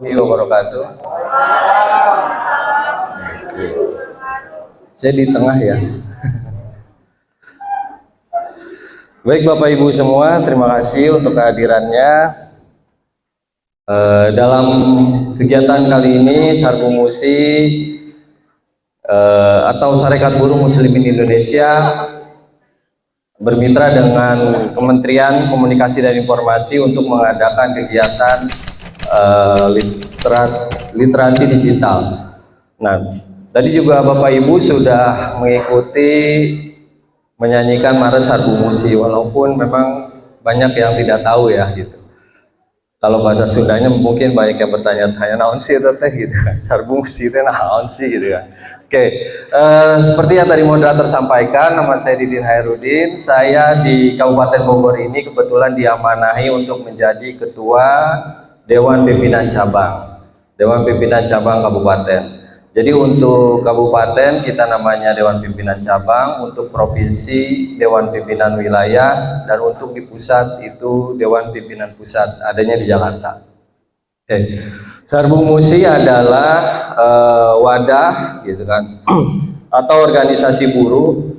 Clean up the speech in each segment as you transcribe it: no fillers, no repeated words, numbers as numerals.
Wabarakatuh. Saya di tengah ya. Baik Bapak Ibu semua, terima kasih untuk kehadirannya. Dalam kegiatan kali ini Sarbu Musi atau Sarekat Buruh Muslimin Indonesia bermitra dengan Kementerian Komunikasi dan Informasi untuk mengadakan kegiatan literasi digital. Nah, tadi juga Bapak Ibu sudah mengikuti menyanyikan Mare Sarbu Musi, walaupun memang banyak yang tidak tahu ya gitu. Kalau bahasa Sundanya mungkin banyak yang bertanya-tanya naon sih itu teh gitu kan. Sarbu Musi itu naon sih gitu kan. Oke, seperti yang tadi moderator sampaikan, nama saya Didin Hairudin. Saya di Kabupaten Bogor ini kebetulan diamanahi untuk menjadi ketua Dewan Pimpinan Cabang, Dewan Pimpinan Cabang Kabupaten. Jadi untuk kabupaten kita namanya Dewan Pimpinan Cabang, untuk provinsi Dewan Pimpinan Wilayah, dan untuk di pusat itu Dewan Pimpinan Pusat, adanya di Jakarta. Sarbu Musi adalah wadah gitu kan, atau organisasi buruh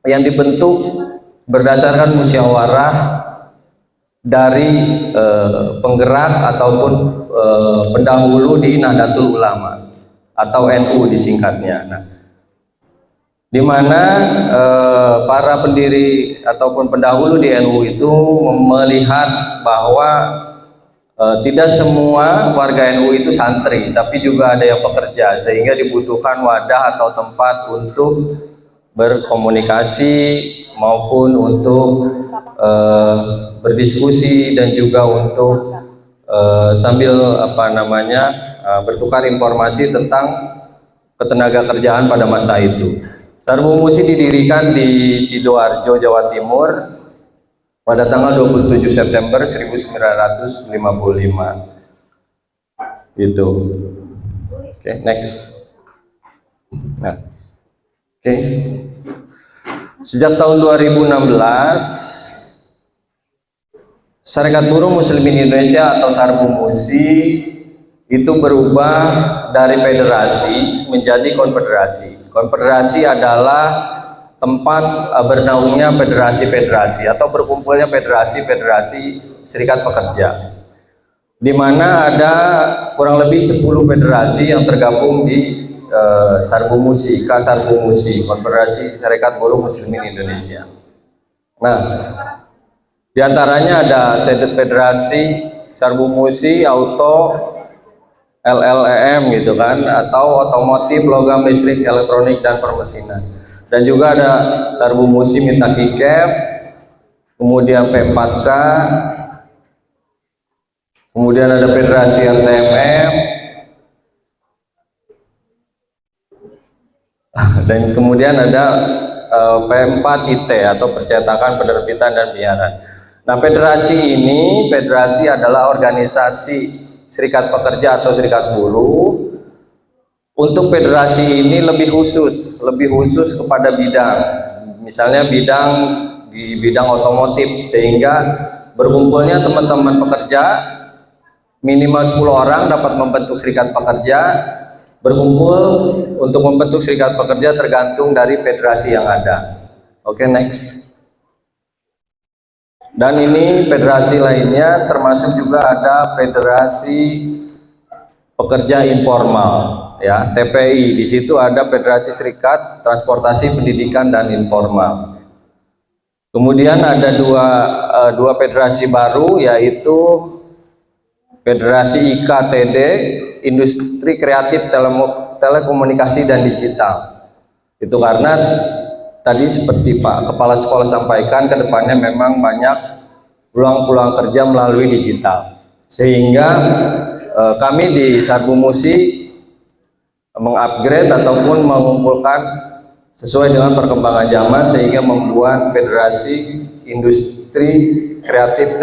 yang dibentuk berdasarkan musyawarah dari penggerak ataupun pendahulu di Nahdlatul Ulama atau NU disingkatnya. Nah, di mana para pendiri ataupun pendahulu di NU itu melihat bahwa tidak semua warga NU itu santri, tapi juga ada yang pekerja, sehingga dibutuhkan wadah atau tempat untuk berkomunikasi maupun untuk berdiskusi dan juga untuk sambil bertukar informasi tentang ketenaga kerjaan pada masa itu. Sarbu Musi didirikan di Sidoarjo, Jawa Timur pada tanggal 27 September 1955. Gitu. Oke, next. Nah, oke. Sejak tahun 2016 Sarekat Buruh Muslimin Indonesia atau Sarbu Musi itu berubah dari federasi menjadi konfederasi. Konfederasi adalah tempat bernaungnya federasi-federasi atau berkumpulnya federasi-federasi serikat pekerja, di mana ada kurang lebih 10 federasi yang tergabung di Sarbu Musi, Sarbu Musi, Konfederasi Sarekat Buruh Muslimin Indonesia. Nah, di antaranya ada Federasi Sarbu Musi Auto LLEM gitu kan, atau otomotif, logam listrik, elektronik dan permesinan. Dan juga ada Sarbu Musi Mintakikef, kemudian P4K, kemudian ada Federasi LTMM, dan kemudian ada P4IT atau percetakan, penerbitan dan penyiaran. Nah, federasi ini, federasi adalah organisasi serikat pekerja atau serikat buruh. Untuk federasi ini lebih khusus kepada bidang, misalnya di bidang otomotif, sehingga berkumpulnya teman-teman pekerja minimal 10 orang dapat membentuk serikat pekerja. Berkumpul untuk membentuk serikat pekerja tergantung dari federasi yang ada. Oke, next. Dan ini federasi lainnya, termasuk juga ada Federasi Pekerja Informal, ya, TPI. Di situ ada Federasi Serikat Transportasi Pendidikan dan Informal. Kemudian ada dua federasi baru, yaitu Federasi IKTD, Industri Kreatif Telekomunikasi dan Digital. Itu karena tadi seperti Pak Kepala Sekolah sampaikan, kedepannya memang banyak peluang-peluang kerja melalui digital, sehingga kami di Sarbu Musi mengupgrade ataupun mengumpulkan sesuai dengan perkembangan zaman, sehingga membuat Federasi Industri Kreatif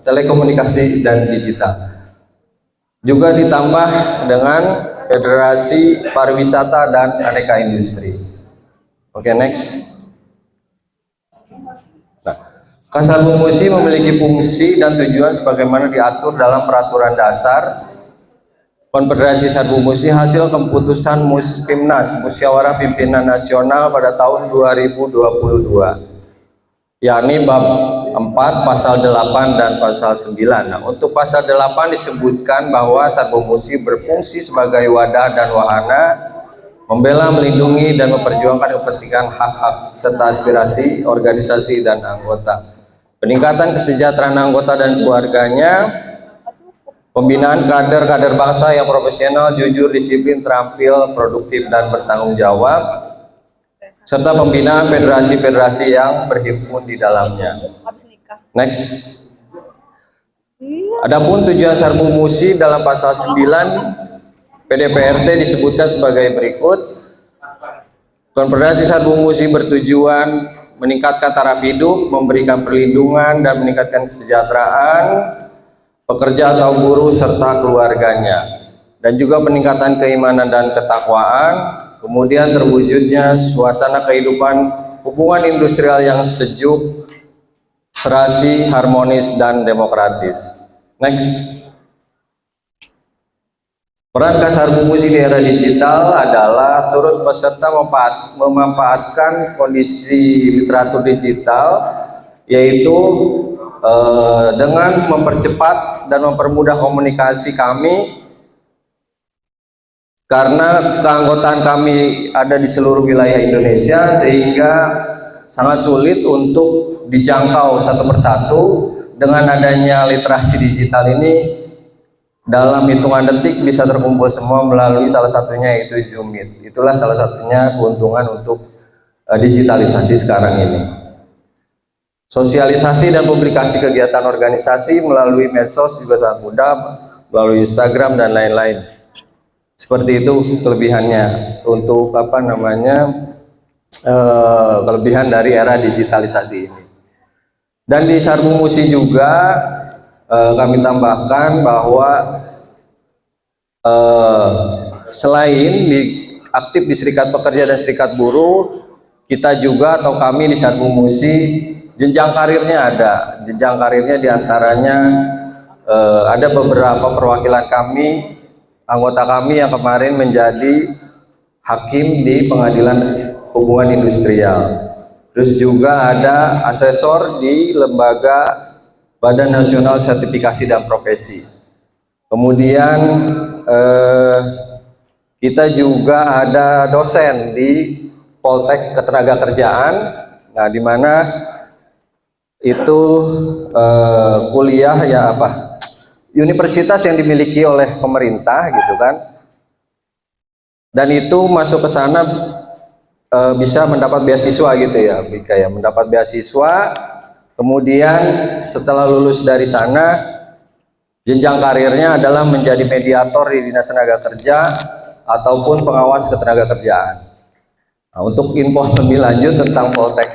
Telekomunikasi dan Digital. Juga ditambah dengan Federasi Pariwisata dan Aneka Industri. Oke, next. Nah, Sarbu Musi memiliki fungsi dan tujuan sebagaimana diatur dalam Peraturan Dasar Konfederasi Sarbu Musi hasil keputusan Muspimnas Musyawarah Pimpinan Nasional pada tahun 2022, yakni bab 4 pasal 8 dan pasal 9. Nah, untuk pasal 8 disebutkan bahwa Sarbu Musi berfungsi sebagai wadah dan wahana membela, melindungi, dan memperjuangkan kepentingan hak-hak serta aspirasi organisasi dan anggota, peningkatan kesejahteraan anggota dan keluarganya, pembinaan kader-kader bangsa yang profesional, jujur, disiplin, terampil, produktif, dan bertanggung jawab, serta pembinaan federasi-federasi yang berhimpun di dalamnya. Next. Adapun tujuan Sarbu Musi dalam pasal 9 PDPRT disebutkan sebagai berikut. Konfederasi Sarbu Musi bertujuan meningkatkan taraf hidup, memberikan perlindungan, dan meningkatkan kesejahteraan pekerja atau buruh serta keluarganya, dan juga peningkatan keimanan dan ketakwaan, kemudian terwujudnya suasana kehidupan hubungan industrial yang sejuk, serasi, harmonis, dan demokratis. Next. Peran Sarbu Musi di era digital adalah turut peserta memanfaatkan kondisi literatur digital, yaitu dengan mempercepat dan mempermudah komunikasi kami, karena keanggotaan kami ada di seluruh wilayah Indonesia, sehingga sangat sulit untuk dijangkau satu persatu. Dengan adanya literasi digital ini, dalam hitungan detik bisa terkumpul semua melalui salah satunya yaitu Zoom Meet. Itulah salah satunya keuntungan untuk digitalisasi sekarang ini. Sosialisasi dan publikasi kegiatan organisasi melalui medsos juga sangat mudah, melalui Instagram dan lain-lain. Seperti itu kelebihannya untuk kelebihan dari era digitalisasi ini. Dan di Sarbu Musi juga kami tambahkan bahwa selain aktif di Serikat Pekerja dan Serikat Buruh, kita juga atau kami di Sarbu Musi jenjang karirnya ada. Jenjang karirnya diantaranya ada beberapa perwakilan kami, anggota kami yang kemarin menjadi hakim di Pengadilan Hubungan Industrial. Terus juga ada asesor di Lembaga Badan Nasional Sertifikasi dan Profesi. Kemudian kita juga ada dosen di Poltek Ketenagakerjaan. Nah, di mana itu kuliah universitas yang dimiliki oleh pemerintah gitu kan, dan itu masuk ke sana bisa mendapat beasiswa gitu ya, kayak mendapat beasiswa. Kemudian setelah lulus dari sana, jenjang karirnya adalah menjadi mediator di Dinas Tenaga Kerja ataupun pengawas ketenagakerjaan. Nah, untuk info lebih lanjut tentang Poltek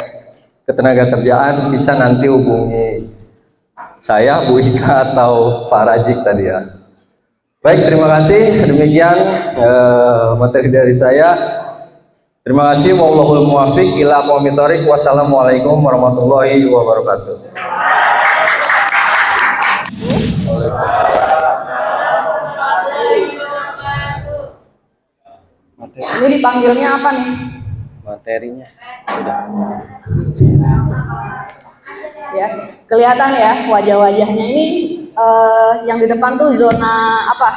Ketenagakerjaan bisa nanti hubungi saya, Bu Ika, atau Pak Rajik tadi ya. Baik, terima kasih. Demikian materi dari saya. Terima kasih. Wallahul muwaffiq ila aqwamit thoriq. Wassalamualaikum warahmatullahi wabarakatuh. Ini dipanggilnya apa nih? Materinya Ya, kelihatan ya wajah-wajahnya ini. Yang di depan tuh zona apa?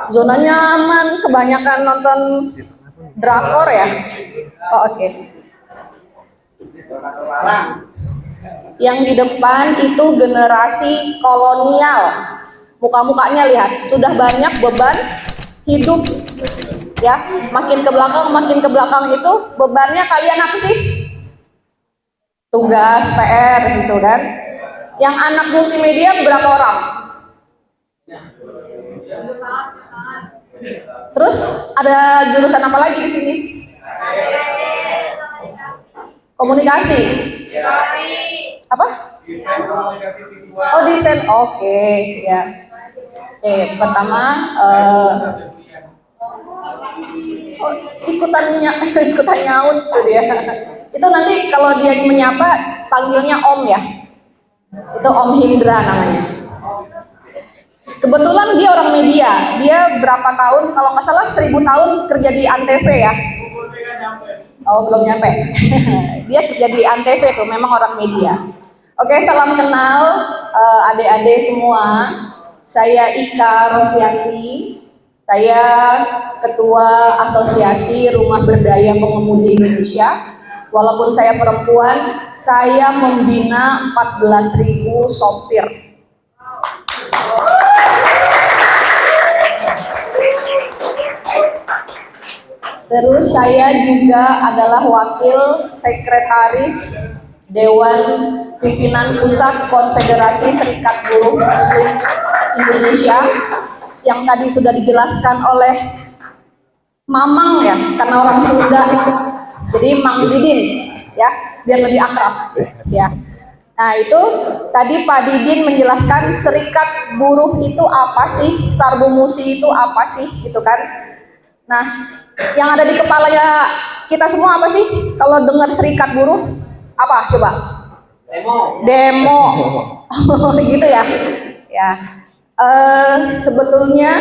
Zona nyaman, kebanyakan nonton drakor ya. Oh, oke. Yang di depan itu generasi kolonial. Muka-mukanya lihat, sudah banyak beban hidup ya. Makin ke belakang itu bebannya kalian apa sih? Tugas, PR gitu kan. Yang anak multimedia berapa orang? Terus ada jurusan apa lagi di sini? Komunikasi. Apa? Desain komunikasi visual. Oh, desain. Oke, ya. Pertama ikutan nyaut tuh dia. Itu nanti kalau dia menyapa panggilnya Om ya. Itu Om Hindra namanya. Kebetulan dia orang media. Dia berapa tahun? Kalau nggak salah 1000 tahun kerja di Antv ya. Oh, belum nyampe. Dia kerja di Antv tuh, memang orang media. Oke, salam kenal adik-adik semua. Saya Ika Rosyanti. Saya Ketua Asosiasi Rumah Berdaya Pengemudi Indonesia. Walaupun saya perempuan, saya membina 14.000 sopir. Terus saya juga adalah wakil sekretaris Dewan Pimpinan Pusat Konfederasi Serikat Buruh Muslim Indonesia yang tadi sudah dijelaskan oleh Mamang ya, karena orang Sunda, jadi Mang Didin ya, biar lebih akrab ya. Nah itu tadi Pak Didin menjelaskan serikat buruh itu apa sih, Sarbu Musi itu apa sih gitu kan. Nah yang ada di kepalanya kita semua apa sih kalau dengar serikat buruh? Apa coba? Demo. Gitu ya. Ya. Sebetulnya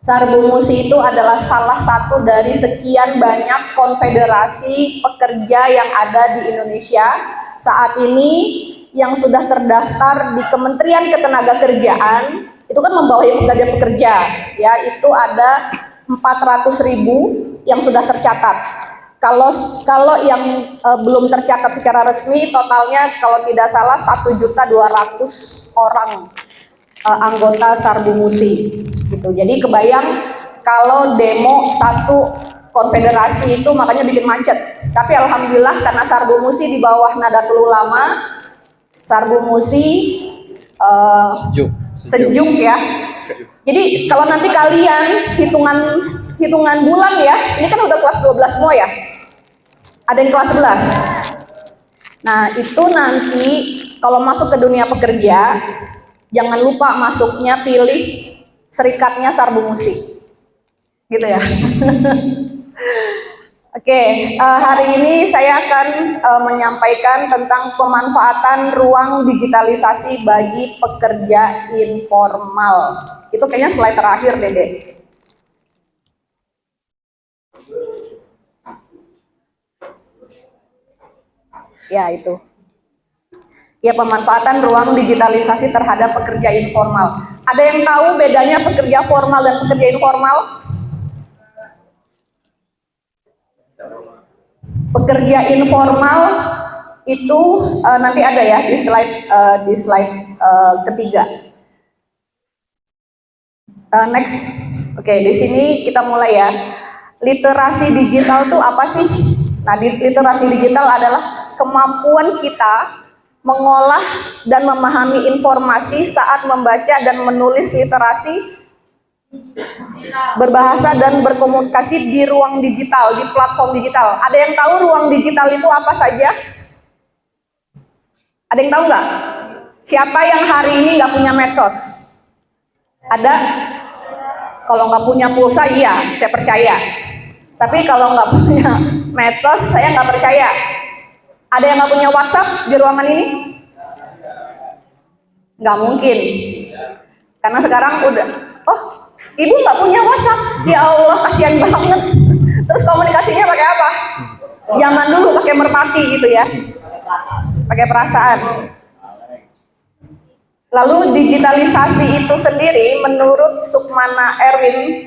Sarbu Musi itu adalah salah satu dari sekian banyak konfederasi pekerja yang ada di Indonesia saat ini yang sudah terdaftar di Kementerian Ketenagakerjaan. Itu kan membawahi pekerja-pekerja ya, itu ada 400.000 yang sudah tercatat. Kalau yang belum tercatat secara resmi, totalnya kalau tidak salah 1.200.000 orang anggota Sarbu Musi gitu. Jadi kebayang kalau demo satu konfederasi itu makanya bikin macet. Tapi alhamdulillah karena Sarbu Musi di bawah Nadatul Ulama, Sarbu Musi sejuk ya. Jadi kalau nanti kalian hitungan bulan ya, ini kan udah kelas 12 semua ya. Ada yang kelas 11. Nah, itu nanti kalau masuk ke dunia pekerja, jangan lupa masuknya pilih serikatnya Sarbu Musi. Gitu ya. Oke, hari ini saya akan menyampaikan tentang pemanfaatan ruang digitalisasi bagi pekerja informal. Itu kayaknya slide terakhir, Dede. Ya, itu. Ya, pemanfaatan ruang digitalisasi terhadap pekerja informal. Ada yang tahu bedanya pekerja formal dan pekerja informal? Pekerja informal itu nanti ada ya di slide ketiga. Next. Oke, di sini kita mulai ya. Literasi digital itu apa sih? Nah, literasi digital adalah kemampuan kita mengolah dan memahami informasi saat membaca dan menulis literasi, berbahasa dan berkomunikasi di ruang digital, di platform digital. Ada yang tahu ruang digital itu apa saja? Ada yang tahu nggak? Siapa yang hari ini nggak punya medsos? Ada? Kalau nggak punya pulsa, iya, saya percaya. Tapi kalau nggak punya medsos, saya nggak percaya. Ada yang nggak punya WhatsApp di ruangan ini? Nggak mungkin. Karena sekarang udah, oh, ibu nggak punya WhatsApp? Ya Allah, kasihan banget. Terus komunikasinya pakai apa? Zaman dulu pakai merpati gitu ya. Pakai perasaan. Lalu digitalisasi itu sendiri menurut Sukmana Erwin,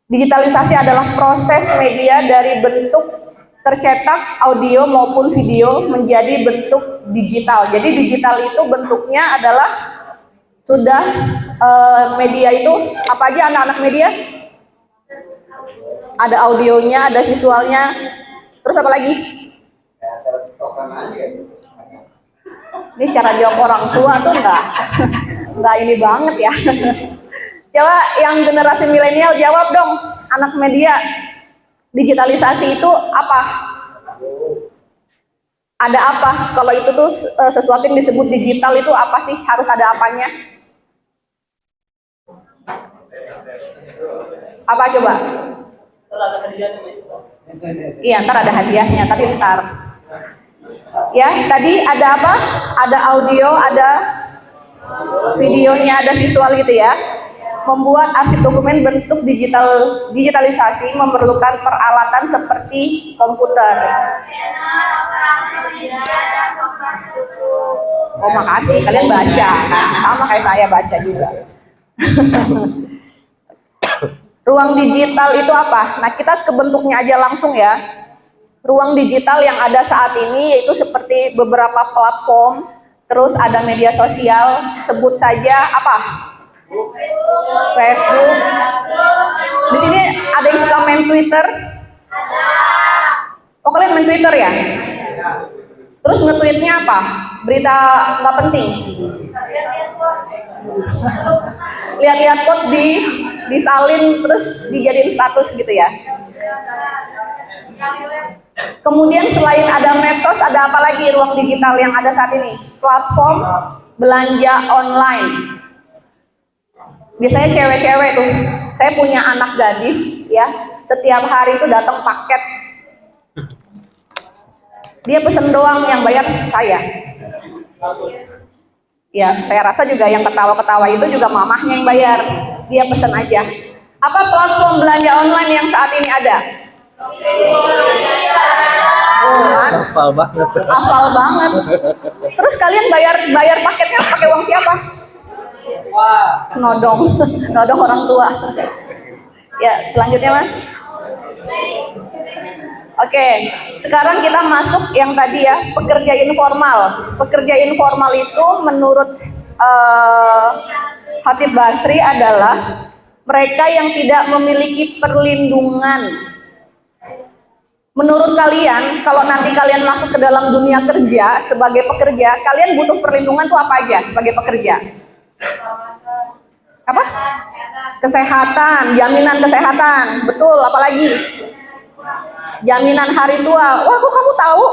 digitalisasi adalah proses media dari bentuk tercetak, audio maupun video menjadi bentuk digital. Jadi digital itu bentuknya adalah sudah media itu apa aja anak-anak media? Ada audionya, ada visualnya, terus apa lagi? Ini cara jawab orang tua tuh enggak ini banget ya. Coba yang generasi milenial jawab dong, anak media. Digitalisasi itu apa? Ada apa? Kalau itu tuh sesuatu yang disebut digital itu apa sih? Harus ada apanya? Apa coba? Iya, ntar ada hadiahnya, tapi ntar. Ya, tadi ada apa? Ada audio, ada videonya ada visual gitu ya. Membuat arsip dokumen bentuk digitalisasi memerlukan peralatan seperti komputer. Oh makasih, kalian baca, nah, sama kayak saya baca juga. Ruang digital itu apa? Nah kita ke bentuknya aja langsung ya. Ruang digital yang ada saat ini yaitu seperti beberapa platform, terus ada media sosial, sebut saja apa? Facebook. Di sini ada yang suka main Twitter? Oh kalian main Twitter ya? Terus nge-tweetnya apa? Berita nggak penting? Lihat-lihat quotes disalin terus dijadiin status gitu ya. Kemudian selain ada medsos, ada apa lagi ruang digital yang ada saat ini? Platform belanja online. Biasanya cewek-cewek tuh, saya punya anak gadis ya, setiap hari itu datang paket. Dia pesen doang, yang bayar saya. Ya, saya rasa juga yang ketawa-ketawa itu juga mamahnya yang bayar. Dia pesen aja. Apa platform belanja online yang saat ini ada? Hafal banget. Hafal banget. Terus kalian bayar paketnya pakai uang siapa? Nodong orang tua. Ya, selanjutnya Mas. Oke, sekarang kita masuk yang tadi ya, pekerja informal. Pekerja informal itu menurut Khatib Basri adalah mereka yang tidak memiliki perlindungan. Menurut kalian, kalau nanti kalian masuk ke dalam dunia kerja sebagai pekerja, kalian butuh perlindungan tuh apa aja sebagai pekerja? Apa? Kesehatan, jaminan kesehatan, betul. Apalagi? Jaminan hari tua. Wah, kok kamu tahu?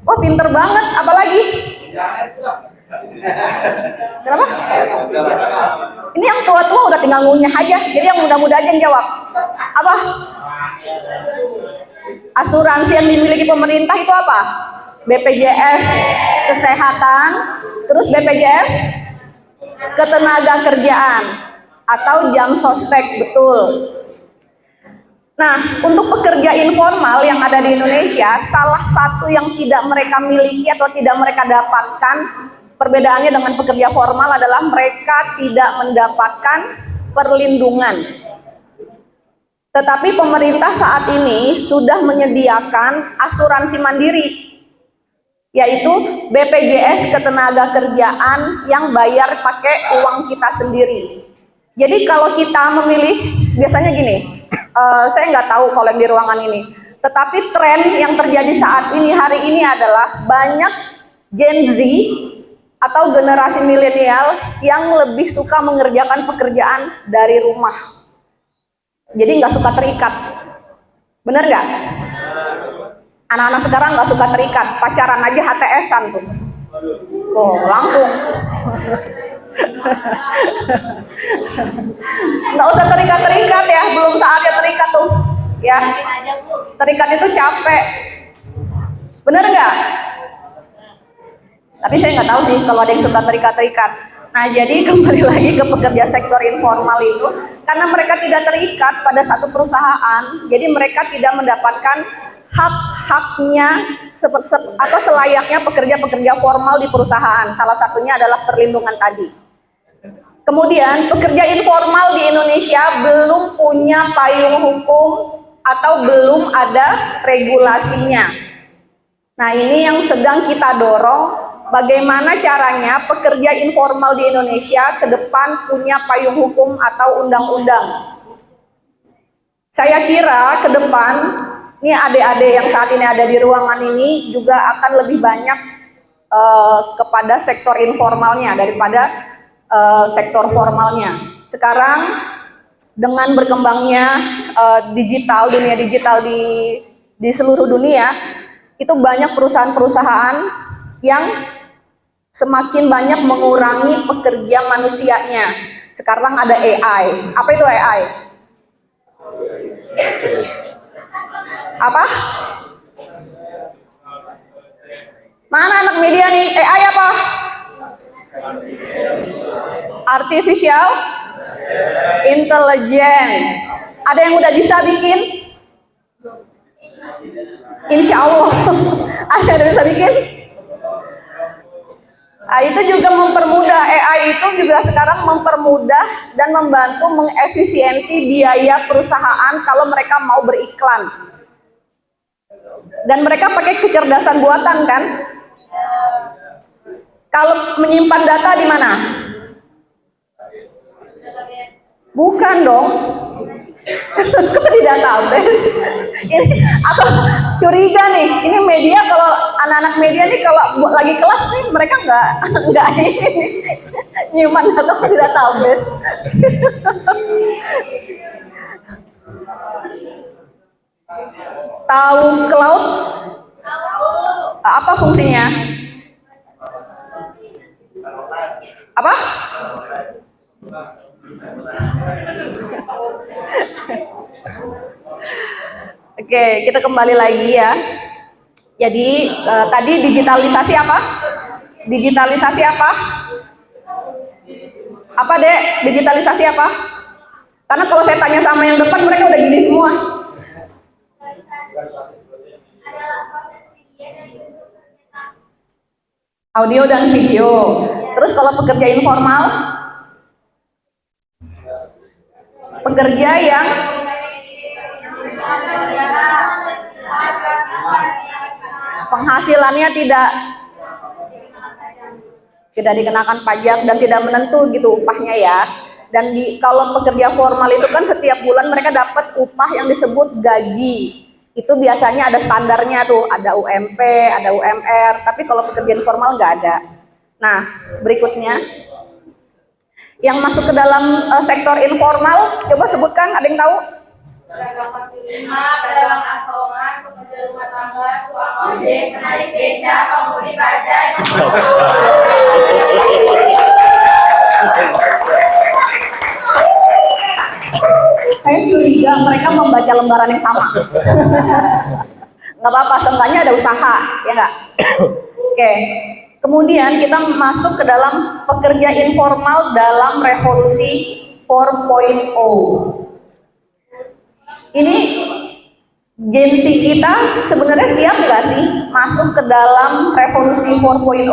Wah, pinter banget. Apalagi? Kenapa? Ini yang tua-tua udah tinggal ngunyah aja. Jadi yang muda-muda aja yang jawab. Apa? Asuransi yang dimiliki pemerintah itu apa? BPJS Kesehatan, terus BPJS Ketenagakerjaan atau jam sostek, betul. Nah, untuk pekerja informal yang ada di Indonesia, salah satu yang tidak mereka miliki atau tidak mereka dapatkan, perbedaannya dengan pekerja formal adalah mereka tidak mendapatkan perlindungan. Tetapi pemerintah saat ini sudah menyediakan asuransi mandiri, yaitu BPJS Ketenagakerjaan yang bayar pakai uang kita sendiri. Jadi kalau kita memilih, biasanya gini, saya nggak tahu kalau yang di ruangan ini, tetapi tren yang terjadi saat ini, hari ini adalah banyak Gen Z atau generasi milenial yang lebih suka mengerjakan pekerjaan dari rumah. Jadi nggak suka terikat, bener nggak? Anak-anak sekarang nggak suka terikat, pacaran aja HTS-an tuh. Oh, langsung. Nggak usah terikat-terikat ya, belum saatnya terikat tuh. Ya, terikat itu capek. Bener nggak? Tapi saya nggak tahu sih kalau ada yang suka terikat-terikat. Nah, jadi kembali lagi ke pekerja sektor informal itu, karena mereka tidak terikat pada satu perusahaan, jadi mereka tidak mendapatkan hak-haknya atau selayaknya pekerja-pekerja formal di perusahaan. Salah satunya adalah perlindungan tadi. Kemudian, pekerja informal di Indonesia belum punya payung hukum atau belum ada regulasinya. Nah, ini yang sedang kita dorong. Bagaimana caranya pekerja informal di Indonesia ke depan punya payung hukum atau undang-undang? Saya kira ke depan, ini adik-adik yang saat ini ada di ruangan ini juga akan lebih banyak kepada sektor informalnya daripada sektor formalnya. Sekarang dengan berkembangnya dunia digital di seluruh dunia, itu banyak perusahaan-perusahaan yang semakin banyak mengurangi pekerja manusianya. Sekarang ada AI. Apa itu AI? Apa? Mana anak media nih? AI apa? Artificial Intelligence. Ada yang udah bisa bikin? Insya Allah. Ada yang bisa bikin? Nah, itu juga mempermudah, AI itu juga sekarang mempermudah dan membantu mengefisiensi biaya perusahaan kalau mereka mau beriklan. Dan mereka pakai kecerdasan buatan kan? Kalau menyimpan data di mana? Bukan dong. Kok di database? Ini atau curiga nih, ini media, kalau anak-anak media nih kalau lagi kelas nih mereka nggak nyimpan data di database. Tahu cloud? Apa fungsinya? Apa? Oke, kita kembali lagi ya. Jadi tadi digitalisasi apa? Digitalisasi apa? Apa Dek? Digitalisasi apa? Karena kalau saya tanya sama yang depan mereka udah gini semua. Audio dan video. Terus kalau pekerja informal? Pekerja yang penghasilannya tidak dikenakan pajak dan tidak menentu gitu upahnya ya. Dan kalau pekerja formal itu kan setiap bulan mereka dapat upah yang disebut gaji. Itu biasanya ada standarnya tuh, ada UMP, ada UMR, tapi kalau pekerja informal nggak ada. Nah, berikutnya yang masuk ke dalam sektor informal, coba sebutkan, ada yang tahu? Pedagang kaki lima, pedagang asongan, pekerja rumah tangga, tukang ojek, penarik beca, pengemudi bajai. Saya curiga mereka membaca lembaran yang sama. Nggak apa-apa, seenggaknya ada usaha, ya nggak? Oke. Kemudian kita masuk ke dalam pekerja informal dalam revolusi 4.0. Ini Gen Z kita sebenarnya siap nggak sih masuk ke dalam revolusi 4.0?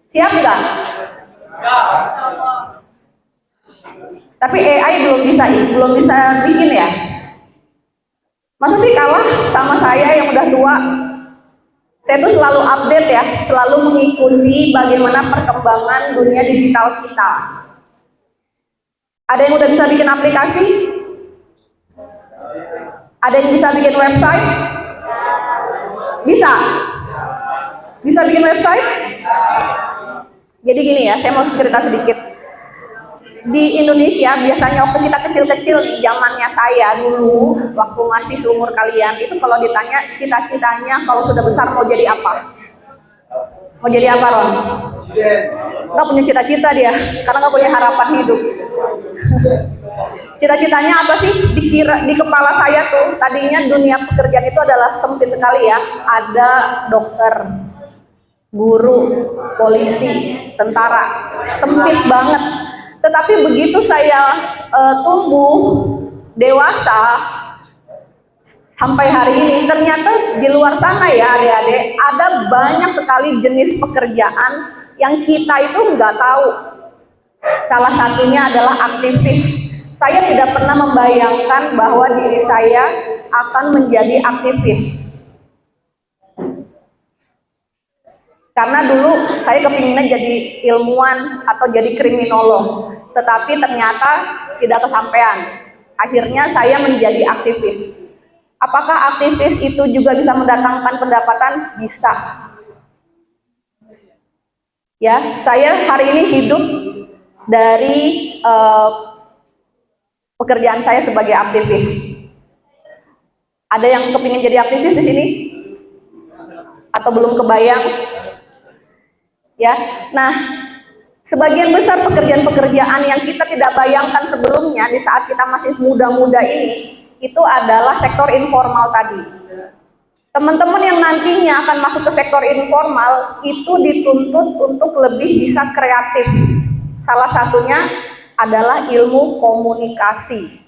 Siap nggak? Tapi AI belum bisa bikin ya. Masa sih kalah sama saya yang udah tua? Saya tuh selalu update ya, selalu mengikuti bagaimana perkembangan dunia digital kita. Ada yang udah bisa bikin aplikasi? Ada yang bisa bikin website? Bisa? Bisa bikin website? Jadi gini ya, saya mau cerita sedikit. Di Indonesia biasanya waktu kita kecil-kecil nih, zamannya saya dulu, waktu masih seumur kalian, itu kalau ditanya cita-citanya kalau sudah besar mau jadi apa? Mau jadi apa, Ron? Nggak punya cita-cita dia, karena nggak punya harapan hidup. Cita-citanya apa sih? Di kepala saya tuh, tadinya dunia pekerjaan itu adalah sempit sekali ya. Ada dokter, guru, polisi, tentara, sempit banget. Tetapi begitu saya tumbuh dewasa sampai hari ini, ternyata di luar sana ya adik-adik, ada banyak sekali jenis pekerjaan yang kita itu nggak tahu. Salah satunya adalah aktivis. Saya tidak pernah membayangkan bahwa diri saya akan menjadi aktivis. Karena dulu saya kepinginnya jadi ilmuwan atau jadi kriminolog, tetapi ternyata tidak kesampaian. Akhirnya saya menjadi aktivis. Apakah aktivis itu juga bisa mendatangkan pendapatan? Bisa. Ya, saya hari ini hidup dari pekerjaan saya sebagai aktivis. Ada yang kepingin jadi aktivis di sini? Atau belum kebayang? Ya, nah sebagian besar pekerjaan-pekerjaan yang kita tidak bayangkan sebelumnya di saat kita masih muda-muda ini, itu adalah sektor informal tadi. Teman-teman yang nantinya akan masuk ke sektor informal itu dituntut untuk lebih bisa kreatif. Salah satunya adalah ilmu komunikasi.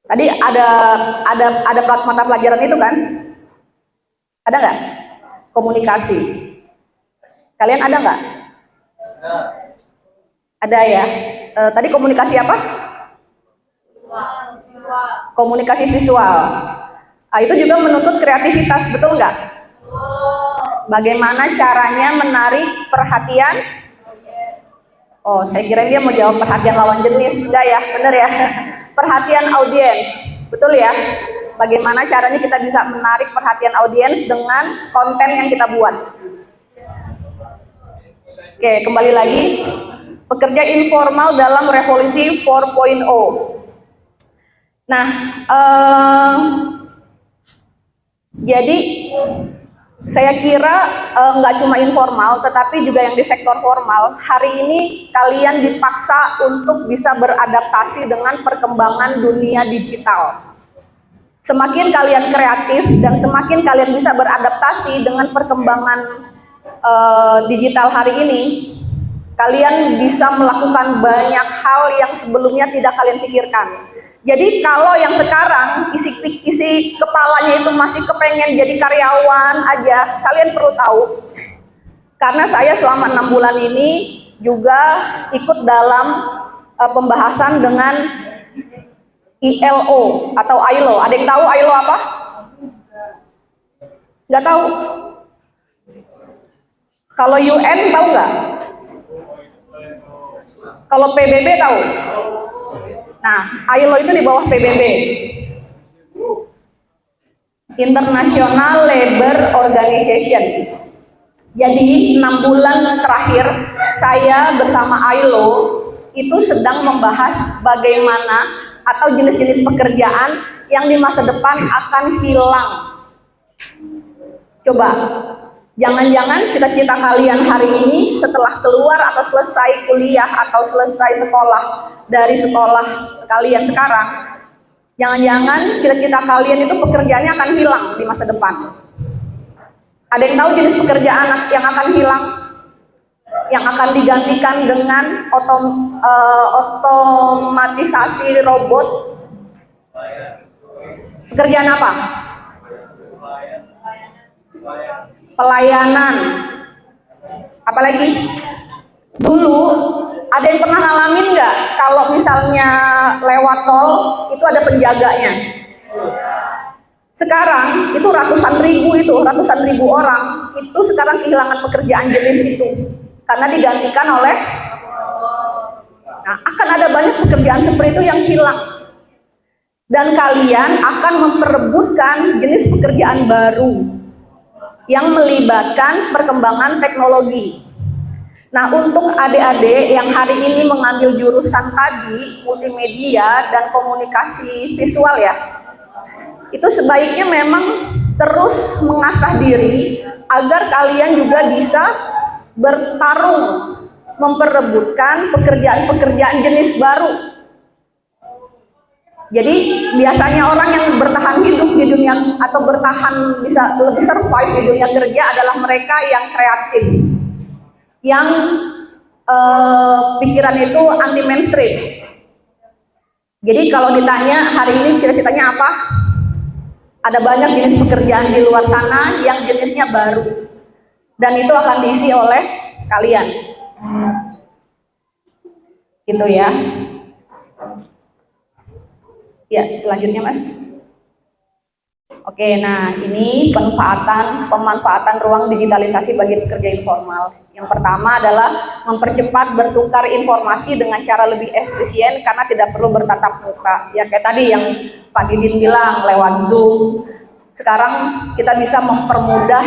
Tadi ada mata pelajaran itu kan? Ada nggak? Komunikasi. Kalian ada nggak? Ada ya. Tadi komunikasi apa? Komunikasi visual. Itu juga menuntut kreativitas, betul nggak? Bagaimana caranya menarik perhatian? Oh, saya kira dia mau jawab perhatian lawan jenis. Enggak ya, bener ya. Perhatian audiens, betul ya. Bagaimana caranya kita bisa menarik perhatian audiens dengan konten yang kita buat. Oke, kembali lagi. Pekerja informal dalam revolusi 4.0. Nah, jadi saya kira nggak cuma informal, tetapi juga yang di sektor formal. Hari ini kalian dipaksa untuk bisa beradaptasi dengan perkembangan dunia digital. Semakin kalian kreatif dan semakin kalian bisa beradaptasi dengan perkembangan digital hari ini, kalian bisa melakukan banyak hal yang sebelumnya tidak kalian pikirkan. Jadi kalau yang sekarang isi kepalanya itu masih kepengen jadi karyawan aja, kalian perlu tahu. Karena saya selama 6 bulan ini juga ikut dalam pembahasan dengan ILO atau ILO. Ada yang tahu ILO apa? Nggak tahu? Kalau UN tahu nggak? Kalau PBB tahu? Nah, ILO itu di bawah PBB, International Labour Organization. Jadi 6 bulan terakhir saya bersama ILO itu sedang membahas bagaimana atau jenis-jenis pekerjaan yang di masa depan akan hilang. Coba, jangan-jangan cita-cita kalian hari ini setelah keluar atau selesai kuliah atau selesai sekolah dari sekolah kalian sekarang, jangan-jangan cita-cita kalian itu pekerjaannya akan hilang di masa depan. Ada yang tahu jenis pekerjaan yang akan hilang? Yang akan digantikan dengan otomatisasi robot? Pekerjaan apa? Pelayanan. Apalagi? Dulu ada yang pernah ngalamin nggak kalau misalnya lewat tol itu ada penjaganya? Sekarang itu ratusan ribu orang itu sekarang kehilangan pekerjaan jenis itu karena digantikan oleh. Nah, akan ada banyak pekerjaan seperti itu yang hilang dan kalian akan memperebutkan jenis pekerjaan baru yang melibatkan perkembangan teknologi. Nah, untuk adik-adik yang hari ini mengambil jurusan tadi, multimedia dan komunikasi visual ya, itu sebaiknya memang terus mengasah diri agar kalian juga bisa bertarung memperebutkan pekerjaan-pekerjaan jenis baru. Jadi biasanya orang yang bertahan hidup di dunia atau bertahan bisa lebih survive di dunia kerja adalah mereka yang kreatif, yang pikiran itu anti mainstream. Jadi kalau ditanya hari ini cita-citanya apa? Ada banyak jenis pekerjaan di luar sana yang jenisnya baru dan itu akan diisi oleh kalian. Gitu ya. Ya, selanjutnya Mas. Oke, nah ini pemanfaatan ruang digitalisasi bagi pekerja informal. Yang pertama adalah mempercepat bertukar informasi dengan cara lebih efisien karena tidak perlu bertatap muka. Ya kayak tadi yang Pak Didin bilang lewat Zoom. Sekarang kita bisa mempermudah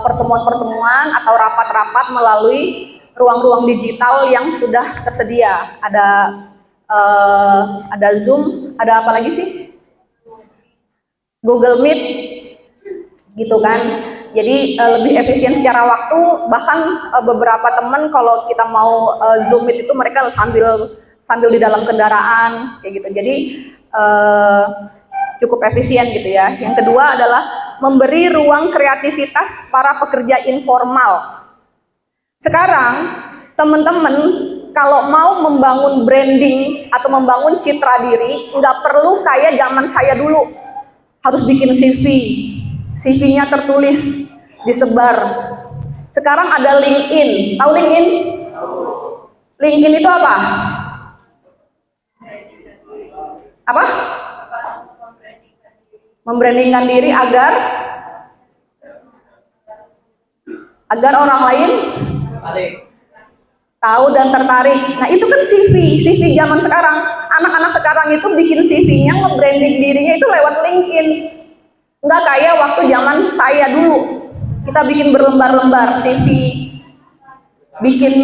pertemuan-pertemuan atau rapat-rapat melalui ruang-ruang digital yang sudah tersedia. Ada Zoom, ada apa lagi sih? Google Meet, gitu kan? Jadi lebih efisien secara waktu. Bahkan beberapa teman kalau kita mau Zoom Meet itu mereka sambil di dalam kendaraan, kayak gitu. Jadi cukup efisien gitu ya. Yang kedua adalah memberi ruang kreativitas para pekerja informal. Sekarang teman-teman kalau mau membangun branding atau membangun citra diri, nggak perlu kayak zaman saya dulu harus bikin CV, CV-nya tertulis, disebar. Sekarang ada LinkedIn, tahu LinkedIn? LinkedIn itu apa? Apa? Membrandingkan diri agar orang lain tahu dan tertarik. Nah itu kan CV zaman sekarang. Anak-anak sekarang itu bikin CV-nya, nge-branding dirinya itu lewat LinkedIn. Nggak kayak waktu zaman saya dulu. Kita bikin berlembar-lembar CV, bikin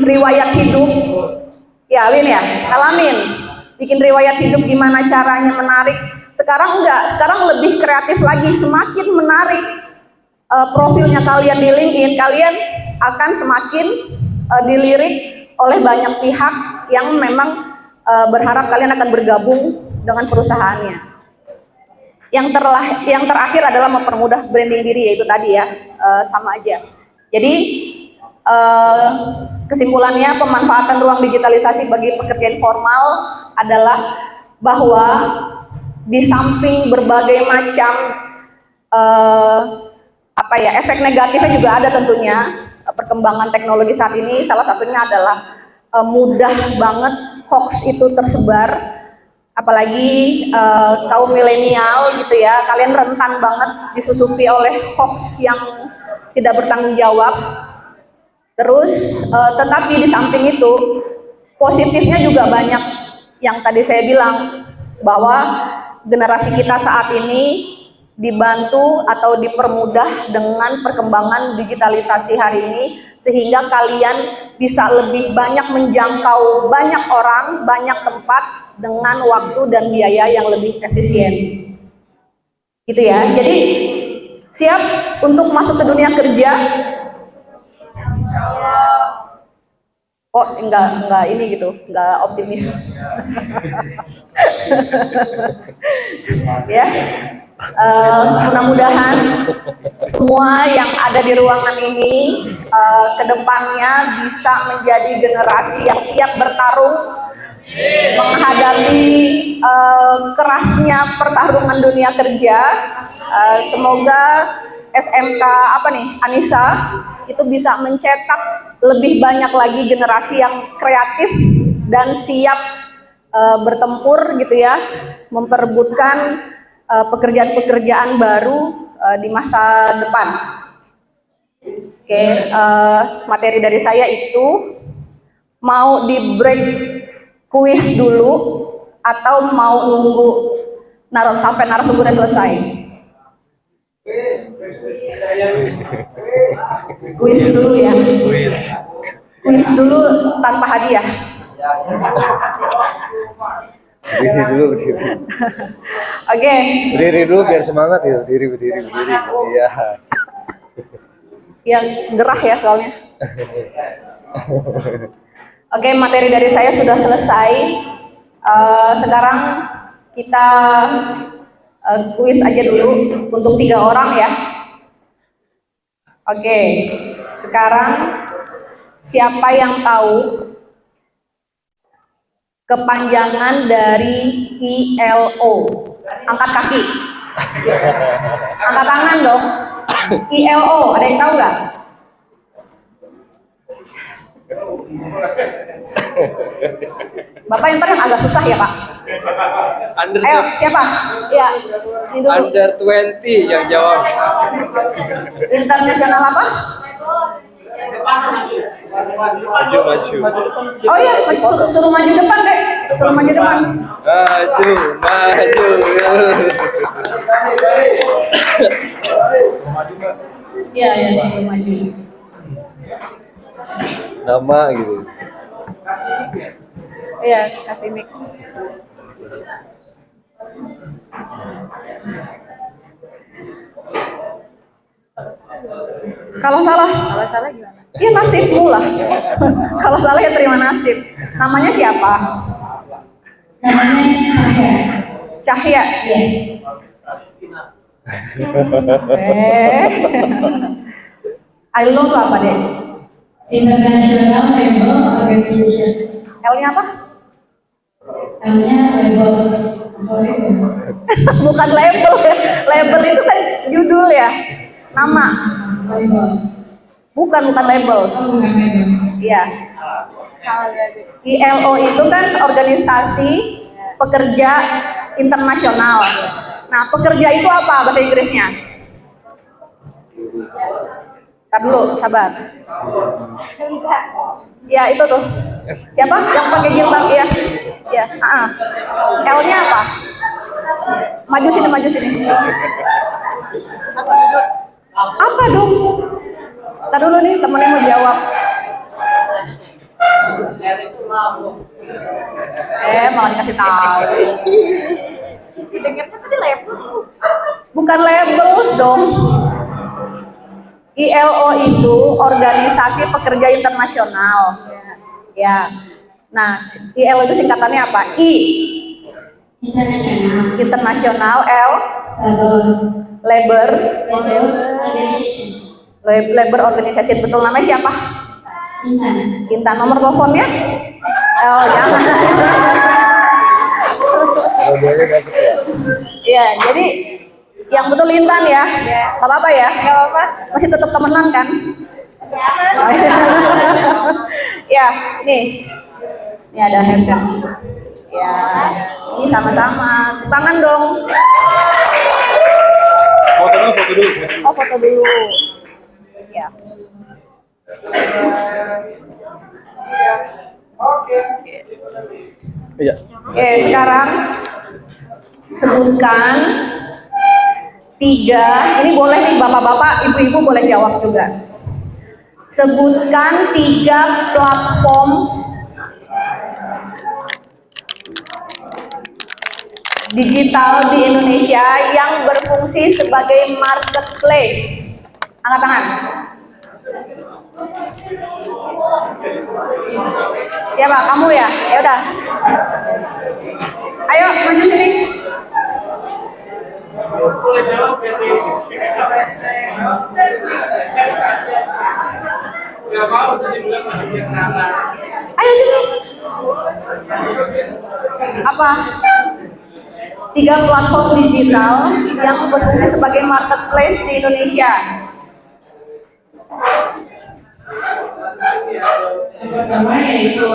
riwayat hidup. Ya Lin ya, alamin. Bikin riwayat hidup gimana caranya menarik. Sekarang enggak, sekarang lebih kreatif lagi. Semakin menarik profilnya kalian di LinkedIn, kalian akan semakin dilirik oleh banyak pihak yang memang berharap kalian akan bergabung dengan perusahaannya. Yang terakhir adalah mempermudah branding diri, yaitu tadi ya, sama aja. Jadi kesimpulannya, pemanfaatan ruang digitalisasi bagi pekerja informal adalah bahwa di samping berbagai macam efek negatifnya juga ada tentunya. Perkembangan teknologi saat ini salah satunya adalah mudah banget hoax itu tersebar, apalagi kaum milenial gitu ya, kalian rentan banget disusupi oleh hoax yang tidak bertanggung jawab. Terus tetapi di samping itu positifnya juga banyak, yang tadi saya bilang bahwa generasi kita saat ini dibantu atau dipermudah dengan perkembangan digitalisasi hari ini, sehingga kalian bisa lebih banyak menjangkau banyak orang, banyak tempat dengan waktu dan biaya yang lebih efisien. Gitu ya. Jadi siap untuk masuk ke dunia kerja? Oh, enggak ini gitu, enggak optimis. Ya. Mudah-mudahan semua yang ada di ruangan ini kedepannya bisa menjadi generasi yang siap bertarung menghadapi kerasnya pertarungan dunia kerja. Semoga SMK Anissa itu bisa mencetak lebih banyak lagi generasi yang kreatif dan siap bertempur gitu ya, memperebutkan pekerjaan-pekerjaan baru di masa depan. Oke, materi dari saya itu mau di break kuis dulu atau mau nunggu sampai narasumbernya selesai? Kuis dulu ya. Kuis dulu tanpa hadiah. Berdiri dulu, berdiri. Oke. Berdiri dulu biar semangat ya, berdiri. Iya. Yang gerah ya soalnya. Oke, materi dari saya sudah selesai. Sekarang kita kuis aja dulu untuk 3 orang ya. Oke, sekarang siapa yang tahu kepanjangan dari ILO? Angkat kaki. Angkat tangan dong. ILO, ada yang tahu nggak? Bapak yang tadi agak susah ya Pak. Ayo, siapa? Ya, ini dulu. Under 20 yang jawab. Internasional apa? Maju. Oh iya, suruh maju depan deh. Suruh maju depan. Maju. Iya, suruh maju. Nama gitu. Iya, kasih mic. Kalau salah gimana? Ya nasibmu lah. Kalau salah ya terima nasib. Namanya siapa? Namanya Cahya. Cahya. I love apa deh? International Label Organization. L-nya apa? L-nya labels. Bukan label. Label itu kan judul ya, nama. Labels. Bukan label. Oh, bukan labels. Iya. ILO itu kan organisasi pekerja internasional. Nah, pekerja itu apa bahasa Inggrisnya? Ntar dulu, sabar. Ya, itu tuh. Siapa yang pakai jilbab ya? Ya, L-nya apa? Maju sini. Apa dong? Ntar dulu nih, temennya mau jawab. Malah dikasih tahu. Dengarnya tadi labels. Bukan labels dong. ILO itu organisasi pekerja internasional. Ya. Nah, ILO itu singkatannya apa? I. International Internasional. L. Label Labor. Organization. Labor Organization. Betul namanya siapa? Intan. Intan. Nomor teleponnya? Oh, jangan. Iya, jadi yang betul Intan ya. Gak apa-apa ya? Gak apa-apa. Masih tetap temenan kan? Oh, iya. Ya, nih. Ini ada headset. Ya, ini sama-sama. Tangan dong. Foto dulu. Oh, foto dulu. Ya. Iya. Oke, sekarang sebutkan 3, ini boleh nih bapak-bapak, ibu-ibu boleh jawab juga. Sebutkan 3 platform digital di Indonesia yang berfungsi sebagai marketplace. Angkat tangan. Ya Pak, kamu ya? Ya udah. Ayo maju sini. Boleh jawab ya sih. Gak mau tadi bilang masih biasa. Ayo sini. Apa? 3 platform digital yang berfungsi sebagai marketplace di Indonesia. Yang pertama yaitu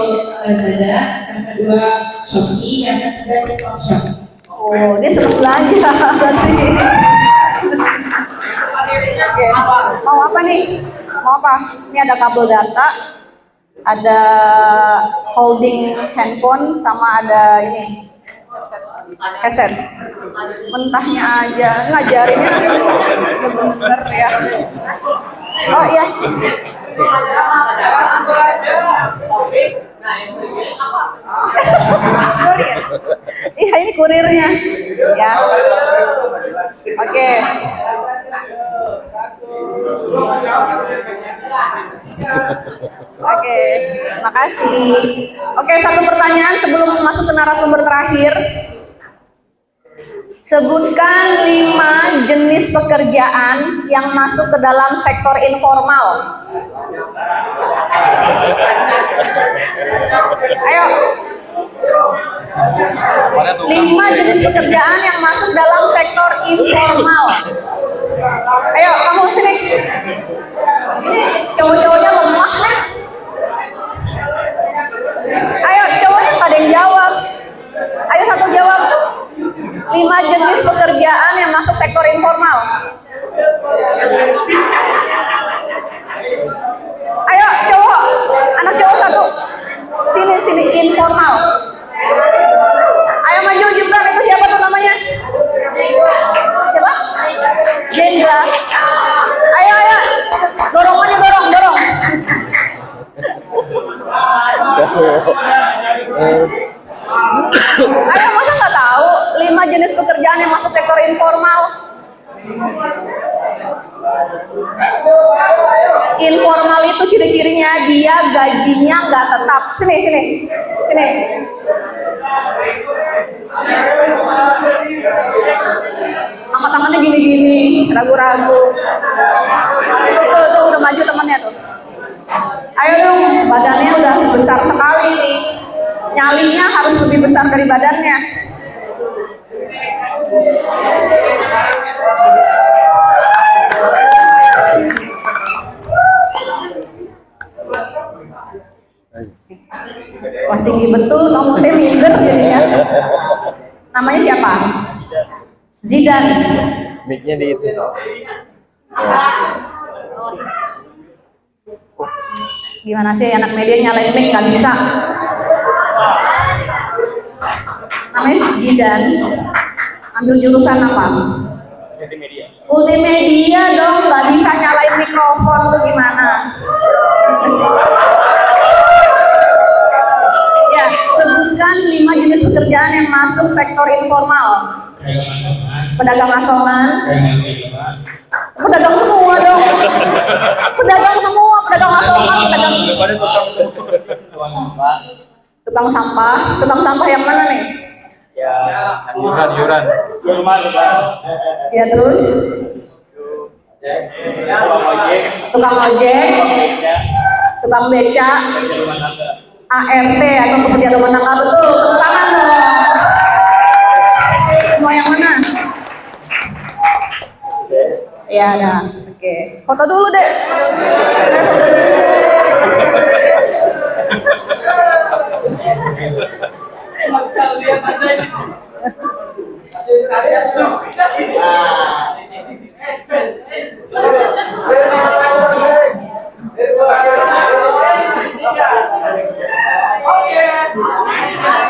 Lazada, yang kedua Shopee, yang ketiga TikTok Shop. Oh, dia seneng belanja berarti. Oke. Mau apa nih? Mau apa? Ini ada kabel data, ada holding handphone, sama ada ini headset. Mentahnya aja, ngajarinnya bener ya. Oh iya. Kurir. Iya, ini kurirnya. Ya. Oke. Oke, makasih. Oke, satu pertanyaan sebelum masuk ke narasumber terakhir. Sebutkan 5 jenis pekerjaan yang masuk ke dalam sektor informal. Ayo. 5 jenis pekerjaan yang masuk dalam sektor informal. Ayo, kamu sini. Ini cowok-cowoknya lemah nih. Ayo, cowoknya nggak ada yang jawab. Ayo satu jawab. 5 jenis pekerjaan yang masuk sektor informal. Ayo cowok, anak cowok satu. Sini informal. Ayo maju Gibran, itu siapa tuh namanya? Siapa? Jendra. Ayo, dorong aja, dorong. Ayo, masa nggak tahu 5 jenis pekerjaan yang masuk sektor informal? Informal itu ciri-cirinya dia gajinya nggak tetap. Sini. ragu-ragu. Tuh udah maju temennya tuh. Ayo dong, badannya udah besar sekali nih. Nyalinya harus lebih besar dari badannya. Wah tinggi betul, kamu saya minder jadinya. Namanya siapa? Zidan. Mic-nya di itu. Gimana sih anak media nyalain mic nggak bisa? Namanya Zidan. Ambil jurusan apa? Multimedia dong, nggak bisa nyalain mikrofon tuh gimana? Ya, sebutkan 5 jenis pekerjaan yang masuk sektor informal. Pedagang asongan. Pedagang semua dong. Pedagang semua, pedagang asongan, pedagang. Tukang sampah. Tukang sampah yang mana nih? Ya, iuran. Ya terus. Tukang ojek. Tukang beca. ART atau pekerja rumah tangga, betul, tepuk tangan dong. Semua yang mana? Ya, ada. Oke. Foto dulu deh.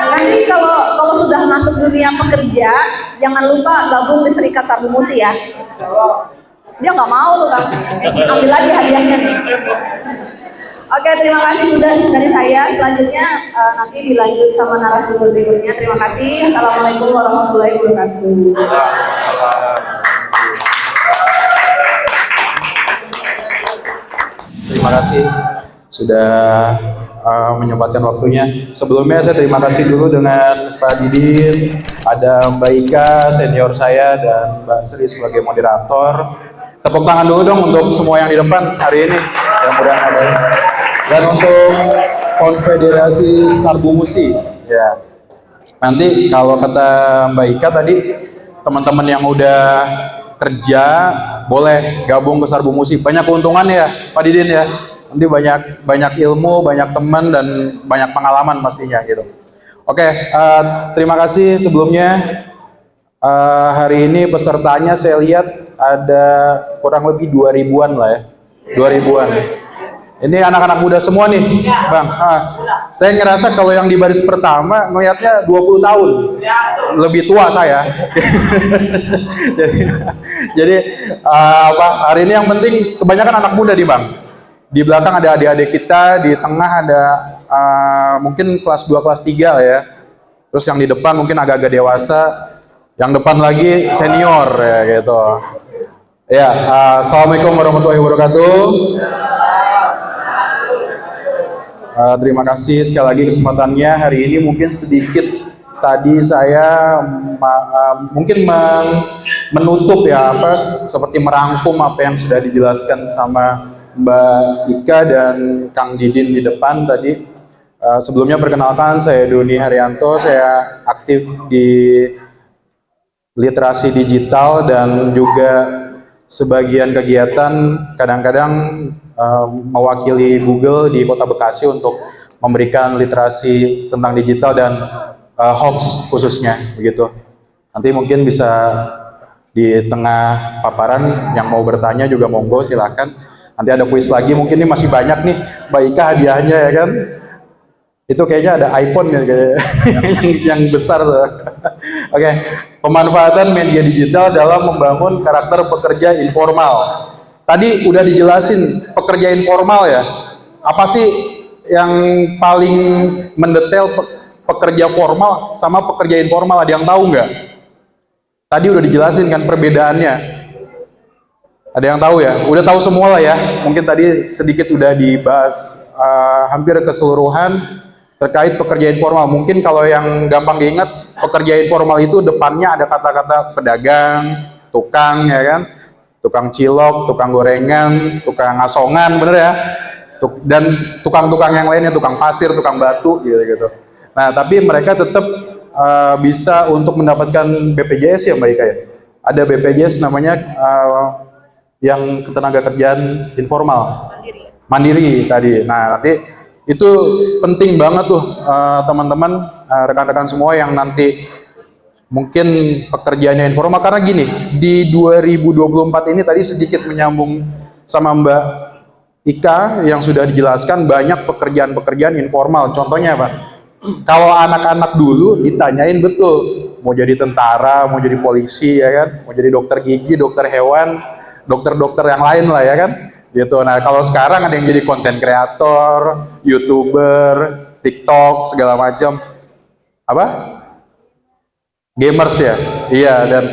Nanti kalau sudah masuk dunia pekerja, jangan lupa gabung di Serikat Sarbu Musi ya. Dia nggak mau tuh kan, ambil lagi hadiahnya nih. Oke, terima kasih sudah dari saya. Selanjutnya nanti dilanjut sama narasumber berikutnya. Terima kasih. Assalamualaikum warahmatullahi wabarakatuh. Terima kasih sudah menyempatkan waktunya. Sebelumnya saya terima kasih dulu dengan Pak Didin, ada Mbak Ika senior saya dan Mbak Sri sebagai moderator. Tepuk tangan dulu dong untuk semua yang di depan hari ini. Mudah-mudahan ada. Dan untuk Konfederasi Sarbu Musi, ya. Nanti kalau kata Mbak Ika tadi, teman-teman yang udah kerja boleh gabung ke Sarbu Musi. Banyak keuntungan ya, Pak Didin ya. Nanti banyak ilmu, banyak teman dan banyak pengalaman pastinya gitu. Oke, terima kasih sebelumnya. Hari ini pesertanya saya lihat ada kurang lebih 2000-an lah ya. 2000-an. Ini anak-anak muda semua nih, Bang. Saya ngerasa kalau yang di baris pertama ngelihatnya 20 tahun. Lebih tua saya. jadi hari ini yang penting kebanyakan anak muda nih, Bang. Di belakang ada adik-adik kita, di tengah ada mungkin kelas 2, kelas 3 lah ya. Terus yang di depan mungkin agak-agak dewasa, yang depan lagi senior ya gitu. Ya, assalamualaikum warahmatullahi wabarakatuh. Terima kasih sekali lagi kesempatannya. Hari ini mungkin sedikit tadi saya mungkin menutup ya seperti merangkum apa yang sudah dijelaskan sama Mbak Ika dan Kang Didin di depan tadi. Sebelumnya perkenalkan, saya Doni Haryanto, saya aktif di literasi digital dan juga sebagian kegiatan kadang-kadang mewakili Google di Kota Bekasi untuk memberikan literasi tentang digital dan hoax khususnya begitu. Nanti mungkin bisa di tengah paparan yang mau bertanya juga monggo silakan. Nanti ada kuis lagi, mungkin ini masih banyak nih Mbak Ika hadiahnya ya kan. Itu kayaknya ada iPhone ya kayaknya yang besar tuh. Oke, pemanfaatan media digital dalam membangun karakter pekerja informal. Tadi udah dijelasin pekerja informal ya. Apa sih yang paling mendetail pekerja formal sama pekerja informal? Ada yang tahu nggak? Tadi udah dijelasin kan perbedaannya. Ada yang tahu ya? Udah tahu semua lah ya. Mungkin tadi sedikit udah dibahas hampir keseluruhan terkait pekerja informal. Mungkin kalau yang gampang diingat, pekerja informal itu depannya ada kata-kata pedagang, tukang ya kan. tukang cilok, tukang gorengan, tukang asongan, bener ya, dan tukang-tukang yang lainnya, tukang pasir, tukang batu, gitu. Nah, tapi mereka tetap bisa untuk mendapatkan BPJS ya Mbak Ika ya. Ada BPJS namanya yang ketenagakerjaan informal, mandiri tadi. Nah, nanti itu penting banget tuh teman-teman, rekan-rekan semua yang nanti mungkin pekerjaannya informal, karena gini, di 2024 ini tadi sedikit menyambung sama Mbak Ika yang sudah dijelaskan, banyak pekerjaan-pekerjaan informal. Contohnya apa? Kalau anak-anak dulu ditanyain betul, mau jadi tentara, mau jadi polisi, ya kan, mau jadi dokter gigi, dokter hewan, dokter-dokter yang lain lah, ya kan, gitu. Nah, kalau sekarang ada yang jadi konten kreator, YouTuber, TikTok, segala macam, apa? Gamers ya, iya. Dan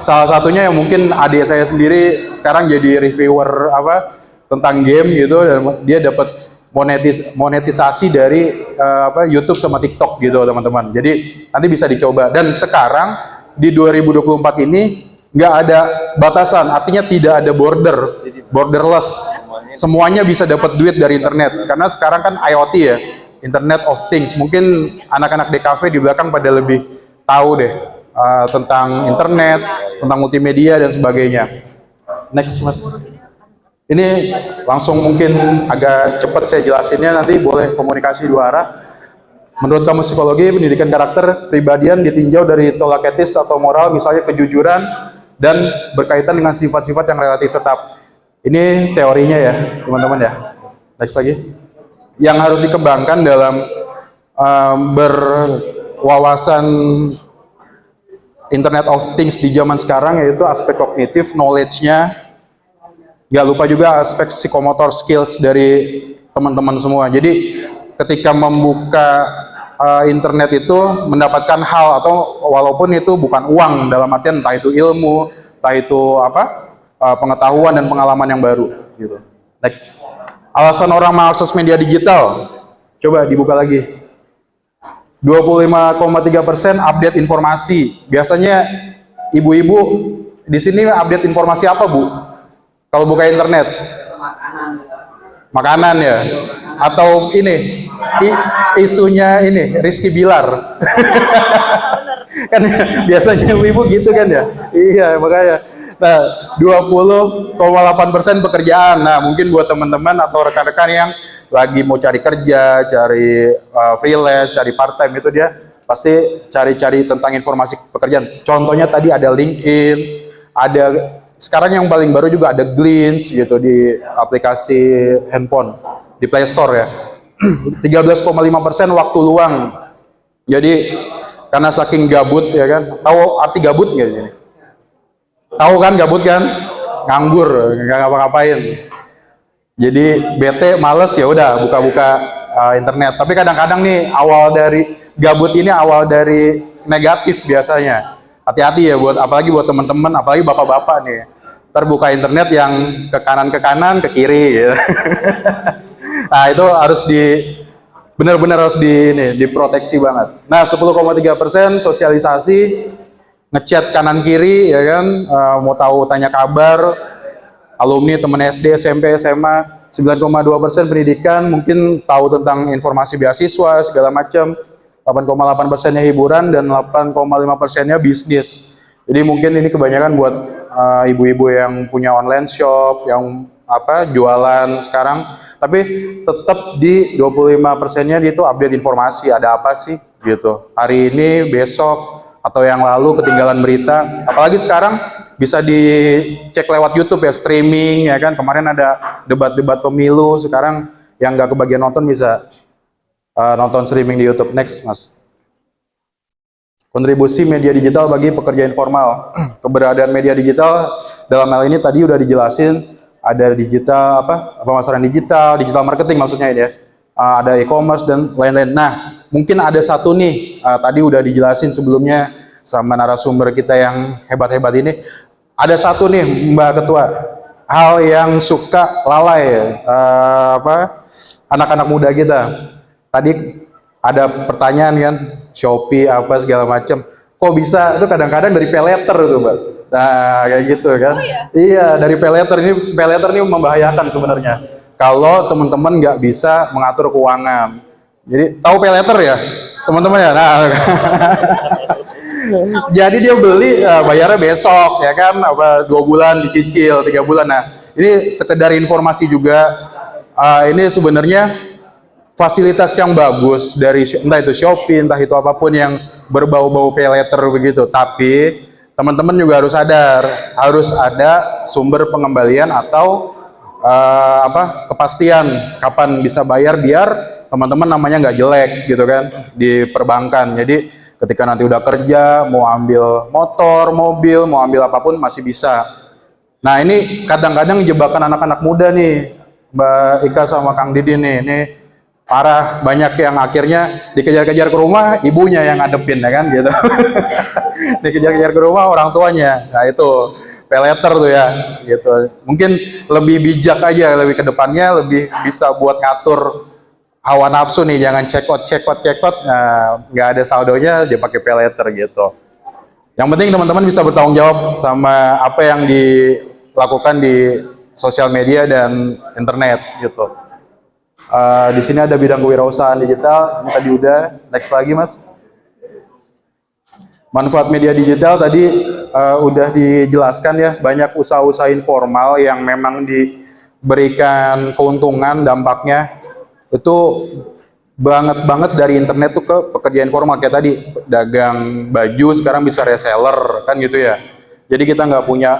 salah satunya yang mungkin adik saya sendiri sekarang jadi reviewer apa tentang game gitu, dan dia dapat monetisasi dari YouTube sama TikTok gitu teman-teman. Jadi nanti bisa dicoba. Dan sekarang di 2024 ini nggak ada batasan, artinya tidak ada borderless. Semuanya bisa dapat duit dari internet. Karena sekarang kan IoT ya, Internet of Things. Mungkin anak-anak DKV di belakang pada lebih tahu deh tentang internet, tentang multimedia dan sebagainya. Next Mas. Ini langsung mungkin agak cepat saya jelasinnya, nanti boleh komunikasi dua arah. Menurut kamu psikologi, pendidikan karakter pribadian ditinjau dari tolak etis atau moral, misalnya kejujuran dan berkaitan dengan sifat-sifat yang relatif tetap. Ini teorinya ya, teman-teman ya. Next lagi. Yang harus dikembangkan dalam berwawasan Internet of Things di zaman sekarang, yaitu aspek kognitif, knowledge-nya. Gak lupa juga aspek psikomotor skills dari teman-teman semua. Jadi ketika membuka internet itu mendapatkan hal, atau walaupun itu bukan uang, dalam artian entah itu ilmu, entah itu apa, pengetahuan dan pengalaman yang baru gitu. Next. Alasan orang mengakses media digital, coba dibuka lagi. 25,3% update informasi. Biasanya ibu-ibu di sini update informasi apa, Bu? Kalau buka internet? Makanan ya? Atau ini, isunya ini, Rizky Bilar. Kan biasanya ibu gitu kan ya? Iya, makanya. Nah, 20,8% pekerjaan. Nah, mungkin buat teman-teman atau rekan-rekan yang lagi mau cari kerja, cari freelance, cari part-time, itu dia pasti cari-cari tentang informasi pekerjaan. Contohnya tadi ada LinkedIn, ada sekarang yang paling baru juga ada Glints gitu di aplikasi handphone di Play Store ya. 13,5% waktu luang. Jadi karena saking gabut ya kan. Tahu arti gabut nggak ini? Tahu kan gabut kan? Nganggur, nggak ngapa-ngapain. Jadi bete, males, ya udah buka-buka internet. Tapi kadang-kadang nih awal dari gabut ini awal dari negatif biasanya. Hati-hati ya, apalagi buat teman-teman, apalagi bapak-bapak nih. Terbuka internet yang ke kanan, ke kiri gitu. Nah, itu harus benar-benar harus diproteksi banget. Nah, 10,3% sosialisasi, ngechat kanan kiri ya kan, mau tahu tanya kabar, alumni teman SD, SMP, SMA. 9,2% pendidikan, mungkin tahu tentang informasi beasiswa segala macam. 8,8%-nya hiburan dan 8,5%-nya bisnis. Jadi mungkin ini kebanyakan buat ibu-ibu yang punya online shop, yang jualan sekarang. Tapi tetap di 25%-nya itu update informasi, ada apa sih gitu. Hari ini, besok, atau yang lalu ketinggalan berita. Apalagi sekarang bisa dicek lewat YouTube ya, streaming ya kan. Kemarin ada debat-debat pemilu, sekarang yang nggak kebagian nonton bisa nonton streaming di YouTube. Next, Mas. Kontribusi media digital bagi pekerja informal. Keberadaan media digital dalam hal ini tadi udah dijelasin, ada digital pemasaran digital, digital marketing maksudnya ini ya. Ada e-commerce dan lain-lain. Nah, mungkin ada satu nih, tadi udah dijelasin sebelumnya sama narasumber kita yang hebat-hebat ini. Ada satu nih Mbak Ketua, hal yang suka lalai anak-anak muda kita. Tadi ada pertanyaan kan, Shopee apa segala macam. Kok bisa? Itu kadang-kadang dari pay letter tuh, Mbak. Nah, kayak gitu kan. Iya, dari pay letter ini membahayakan sebenarnya. Kalau teman-teman nggak bisa mengatur keuangan. Jadi, tahu pay letter ya, teman-teman ya? Nah, jadi dia beli, bayarnya besok, ya kan? Apa 2 bulan dicicil, 3 bulan. Nah, ini sekedar informasi juga. Ini sebenarnya fasilitas yang bagus dari entah itu Shopee, entah itu apapun yang berbau-bau pay letter begitu. Tapi teman-teman juga harus sadar, harus ada sumber pengembalian atau kepastian kapan bisa bayar biar teman-teman namanya nggak jelek gitu kan di perbankan. Jadi ketika nanti udah kerja, mau ambil motor, mobil, mau ambil apapun masih bisa. Nah ini kadang-kadang jebakan anak-anak muda nih, Mbak Ika sama Kang Didi nih, ini parah, banyak yang akhirnya dikejar-kejar ke rumah, ibunya yang ngadepin ya kan gitu. Dikejar-kejar ke rumah orang tuanya. Nah itu pay letter tuh ya gitu. Mungkin lebih bijak aja, lebih ke depannya lebih bisa buat ngatur hawa nafsu nih, jangan cekot, nah, nggak ada saldonya dia pakai pay letter gitu. Yang penting teman-teman bisa bertanggung jawab sama apa yang dilakukan di sosial media dan internet gitu. Di sini ada bidang kewirausahaan digital, ini tadi udah. Next lagi mas. Manfaat media digital tadi udah dijelaskan ya, banyak usaha-usaha informal yang memang diberikan keuntungan dampaknya itu banget dari internet tuh ke pekerjaan informal kayak tadi dagang baju sekarang bisa reseller kan gitu ya. Jadi kita nggak punya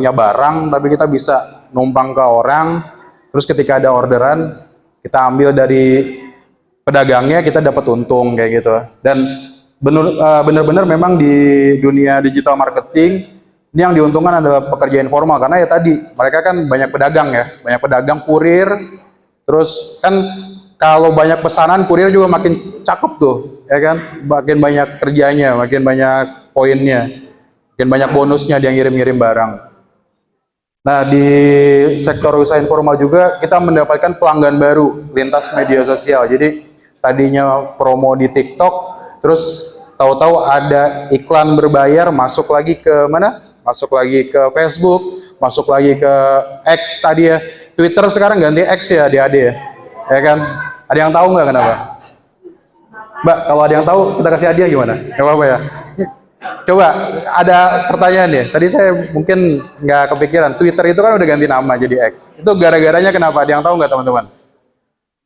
barang tapi kita bisa numpang ke orang, terus ketika ada orderan kita ambil dari pedagangnya, kita dapat untung kayak gitu. Dan benar-benar memang di dunia digital marketing ini yang diuntungkan adalah pekerja informal karena ya tadi mereka kan banyak pedagang ya, banyak pedagang, kurir, terus kan kalau banyak pesanan kurir juga makin cakep tuh ya kan, makin banyak kerjanya, makin banyak poinnya, makin banyak bonusnya dia ngirim-ngirim barang. Nah di sektor usaha informal juga kita mendapatkan pelanggan baru lintas media sosial. Jadi tadinya promo di TikTok, terus tahu-tahu ada iklan berbayar masuk lagi ke mana? Masuk lagi ke Facebook, masuk lagi ke X tadi ya. Twitter sekarang ganti X ya adik-adik ya kan? Ada yang tahu nggak kenapa? Mbak, kalau ada yang tahu kita kasih hadiah gimana? Gak apa-apa ya? Coba, ada pertanyaan deh. Tadi saya mungkin nggak kepikiran. Twitter itu kan udah ganti nama jadi X. Itu gara-garanya kenapa? Ada yang tahu nggak teman-teman?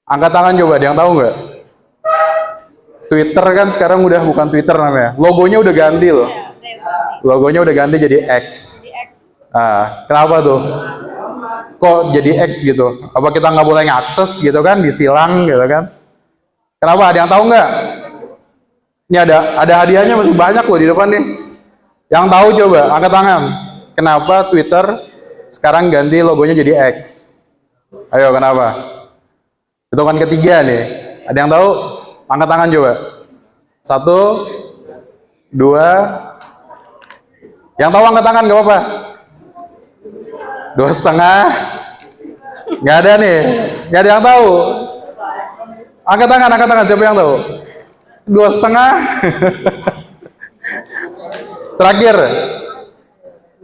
Angkat tangan coba, ada yang tahu nggak? Twitter kan sekarang udah bukan Twitter namanya. Logonya udah ganti loh. Logonya udah ganti jadi X. Nah, kenapa tuh? Kok jadi X gitu? Apa kita nggak boleh ngakses gitu kan? Disilang gitu kan? Kenapa? Ada yang tahu nggak? Ini ada hadiahnya masih banyak loh di depan nih. Yang tahu coba angkat tangan. Kenapa Twitter sekarang ganti logonya jadi X? Ayo kenapa? Itu kan ketiga nih. Ada yang tahu? Angkat tangan coba. 1, 2. Yang tahu angkat tangan nggak apa-apa. 2,5. Nggak ada nih. Nggak ada yang tahu. Angkat tangan. Siapa yang tahu? 2,5. Terakhir,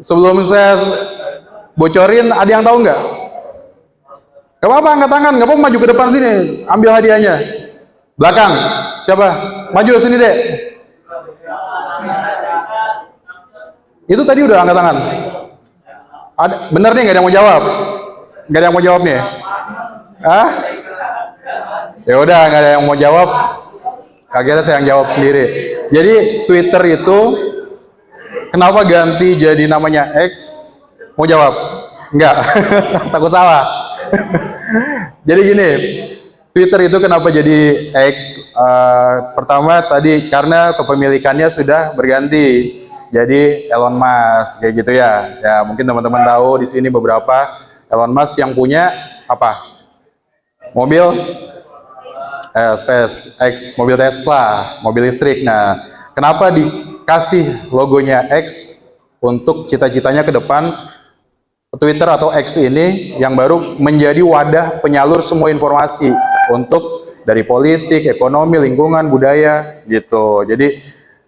sebelum saya bocorin, ada yang tahu nggak? Gak apa-apa, angkat tangan, gak apa-apa, maju ke depan sini, ambil hadiahnya. Belakang, siapa? Maju ke sini deh. Itu tadi udah angkat tangan. Ada, bener nih, gak ada yang mau jawab? Gak ada yang mau jawab nih? Hah? Ya udah, gak ada yang mau jawab. Akhirnya saya yang jawab sendiri. Jadi Twitter itu kenapa ganti jadi namanya X? Mau jawab? Enggak. Takut salah. Jadi gini, Twitter itu kenapa jadi X? Pertama tadi karena kepemilikannya sudah berganti. Jadi Elon Musk kayak gitu ya. Ya mungkin teman-teman tahu di sini beberapa Elon Musk yang punya apa? Mobil SpaceX, mobil Tesla, mobil listrik. Nah, kenapa dikasih logonya X? Untuk cita-citanya ke depan Twitter atau X ini yang baru menjadi wadah penyalur semua informasi untuk dari politik, ekonomi, lingkungan, budaya gitu. Jadi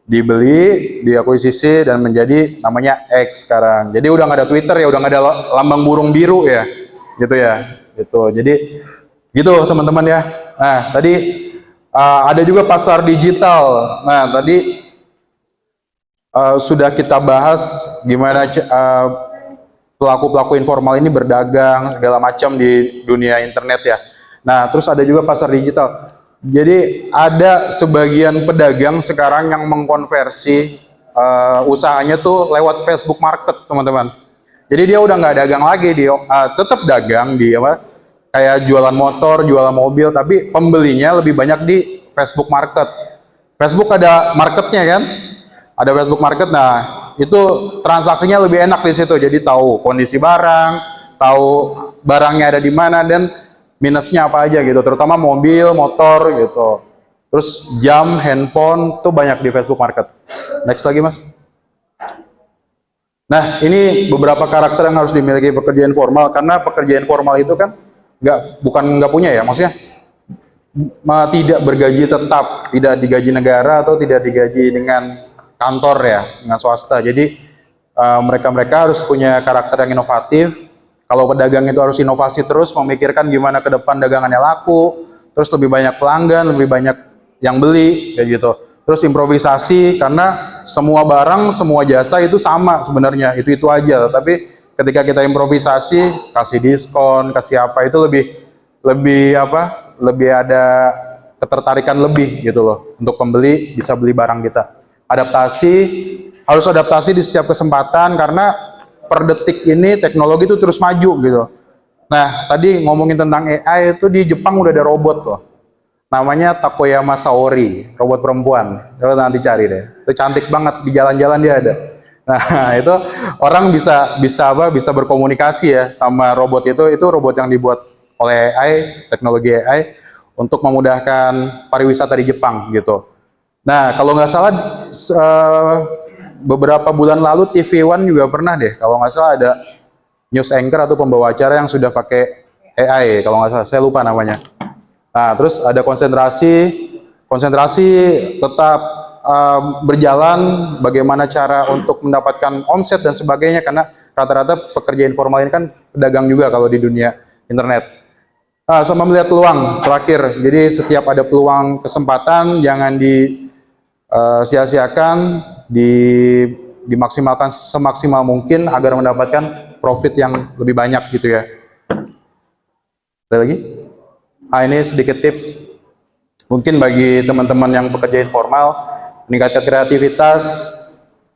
dibeli, diakuisisi dan menjadi namanya X sekarang. Jadi udah nggak ada Twitter ya, udah nggak ada lambang burung biru ya, gitu ya. Gitu. Jadi gitu teman-teman ya. Nah tadi ada juga pasar digital. Nah tadi sudah kita bahas gimana pelaku-pelaku informal ini berdagang segala macam di dunia internet ya. Nah terus ada juga pasar digital. Jadi ada sebagian pedagang sekarang yang mengkonversi usahanya tuh lewat Facebook Market, teman-teman. Jadi dia udah nggak dagang lagi, dia tetap dagang di apa? Kayak jualan motor, jualan mobil, tapi pembelinya lebih banyak di Facebook Market. Facebook ada marketnya kan? Ada Facebook Market. Nah itu transaksinya lebih enak di situ. Jadi tahu kondisi barang, tahu barangnya ada di mana dan minusnya apa aja gitu, terutama mobil, motor gitu. Terus jam, handphone tuh banyak di Facebook Market. Next lagi mas. Nah ini beberapa karakter yang harus dimiliki pekerja informal, karena pekerja informal itu kan bukan nggak punya ya, maksudnya tidak bergaji tetap, tidak digaji negara atau tidak digaji dengan kantor ya, dengan swasta. Jadi mereka harus punya karakter yang inovatif. Kalau pedagang itu harus inovasi terus, memikirkan gimana ke depan dagangannya laku, terus lebih banyak pelanggan, lebih banyak yang beli, kayak gitu. Terus improvisasi, karena semua barang, semua jasa itu sama sebenarnya, itu aja. Tapi ketika kita improvisasi, kasih diskon, kasih apa, itu lebih ada ketertarikan lebih gitu loh, untuk pembeli bisa beli barang kita. Adaptasi, harus adaptasi di setiap kesempatan, karena per detik ini teknologi itu terus maju gitu. Nah, tadi ngomongin tentang AI itu di Jepang udah ada robot loh. Namanya Takoyama Saori, robot perempuan. Coba nanti cari deh. Itu cantik banget, di jalan-jalan dia ada. Nah, itu orang bisa berkomunikasi ya sama robot itu. Itu robot yang dibuat oleh AI, teknologi AI untuk memudahkan pariwisata di Jepang gitu. Nah, kalau nggak salah beberapa bulan lalu TV One juga pernah deh, kalau nggak salah ada news anchor atau pembawa acara yang sudah pakai AI, kalau nggak salah, saya lupa namanya. Nah, terus ada konsentrasi tetap berjalan, bagaimana cara untuk mendapatkan omset dan sebagainya, karena rata-rata pekerja informal ini kan pedagang juga kalau di dunia internet. Nah, sama melihat peluang terakhir, jadi setiap ada peluang kesempatan jangan sia-siakan, dimaksimalkan semaksimal mungkin agar mendapatkan profit yang lebih banyak gitu ya. Ada lagi? Ini sedikit tips mungkin bagi teman-teman yang bekerja informal, meningkatkan kreativitas,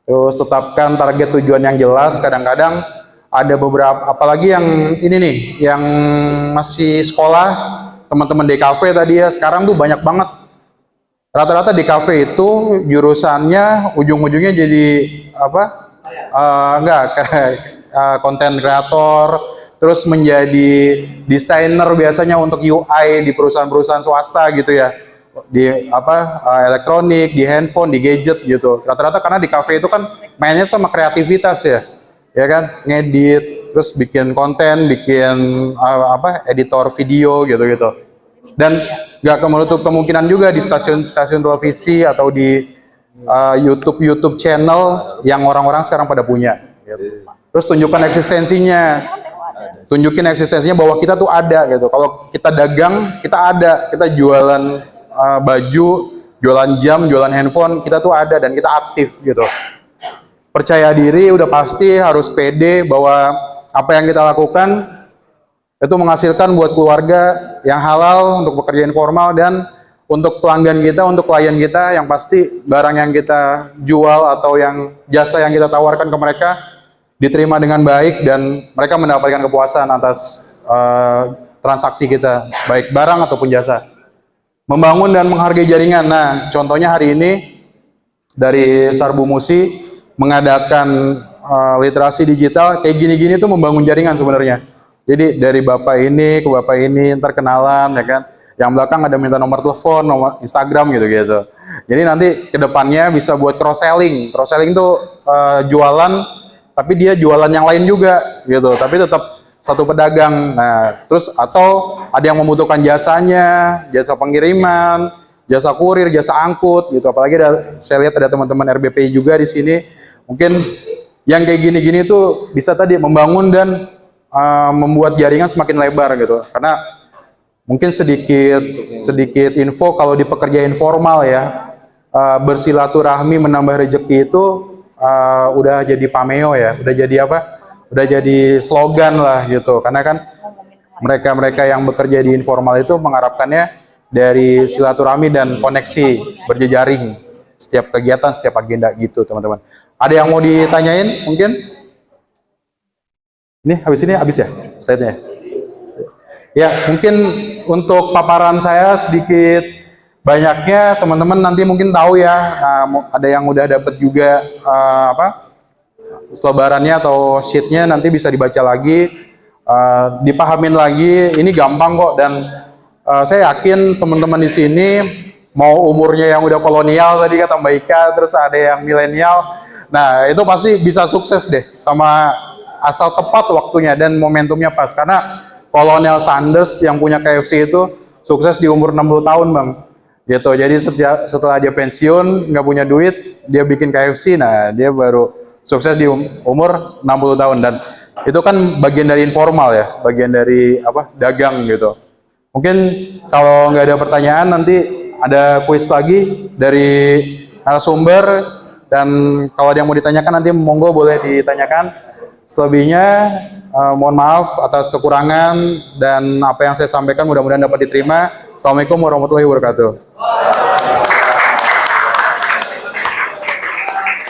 terus tetapkan target tujuan yang jelas. Kadang-kadang ada beberapa, apalagi yang ini nih, yang masih sekolah, teman-teman DKV tadi ya, sekarang tuh banyak banget. Rata-rata di kafe itu jurusannya ujung-ujungnya jadi apa? Konten kreator, terus menjadi desainer biasanya untuk UI di perusahaan-perusahaan swasta gitu ya. Di elektronik, di handphone, di gadget gitu. Rata-rata karena di kafe itu kan mainnya sama kreativitas ya. Ya kan? Ngedit, terus bikin konten, bikin editor video gitu-gitu. Dan nggak menutup kemungkinan juga di stasiun-stasiun televisi atau di YouTube channel yang orang-orang sekarang pada punya. Terus tunjukkan eksistensinya, tunjukin eksistensinya bahwa kita tuh ada gitu. Kalau kita dagang, kita ada, kita jualan baju, jualan jam, jualan handphone, kita tuh ada dan kita aktif gitu. Percaya diri, udah pasti harus pede bahwa apa yang kita lakukan itu menghasilkan buat keluarga yang halal, untuk pekerja informal, dan untuk pelanggan kita, untuk klien kita, yang pasti barang yang kita jual atau yang jasa yang kita tawarkan ke mereka diterima dengan baik dan mereka mendapatkan kepuasan atas transaksi kita, baik barang ataupun jasa. Membangun dan menghargai jaringan. Nah, contohnya hari ini dari Sarbu Musi mengadakan literasi digital kayak gini-gini tuh membangun jaringan sebenarnya. Jadi dari bapak ini ke bapak ini ntar kenalan ya kan. Yang belakang ada minta nomor telepon, nomor Instagram gitu-gitu. Jadi nanti kedepannya bisa buat cross selling. Cross selling tuh jualan, tapi dia jualan yang lain juga gitu. Tapi tetap satu pedagang. Nah, terus atau ada yang membutuhkan jasanya, jasa pengiriman, jasa kurir, jasa angkut gitu. Apalagi saya lihat ada teman-teman RBPI juga di sini. Mungkin yang kayak gini-gini tuh bisa tadi membangun dan membuat jaringan semakin lebar gitu. Karena mungkin sedikit info kalau di pekerja informal ya, bersilaturahmi menambah rezeki itu udah jadi pameo ya, udah jadi apa? Udah jadi slogan lah gitu. Karena kan mereka-mereka yang bekerja di informal itu mengharapkannya dari silaturahmi dan koneksi berjejaring setiap kegiatan, setiap agenda gitu teman-teman. Ada yang mau ditanyain mungkin? Ini habis ya slide-nya? Ya, mungkin untuk paparan saya sedikit banyaknya teman-teman nanti mungkin tahu ya, ada yang udah dapat juga selebarannya atau sheet-nya, nanti bisa dibaca lagi, dipahamin lagi, ini gampang kok. Dan saya yakin teman-teman di sini mau umurnya yang udah kolonial tadi kata Mbak Ika, terus ada yang milenial, nah itu pasti bisa sukses deh, sama asal tepat waktunya dan momentumnya pas. Karena Kolonel Sanders yang punya KFC itu sukses di umur 60 tahun Bang gitu. Jadi setelah dia pensiun nggak punya duit, dia bikin KFC, nah dia baru sukses di umur 60 tahun. Dan itu kan bagian dari informal ya, bagian dari dagang gitu. Mungkin kalau nggak ada pertanyaan nanti ada kuis lagi dari narasumber, dan kalau ada yang mau ditanyakan nanti monggo boleh ditanyakan. Selebihnya mohon maaf atas kekurangan, dan apa yang saya sampaikan mudah-mudahan dapat diterima. Assalamualaikum warahmatullahi wabarakatuh.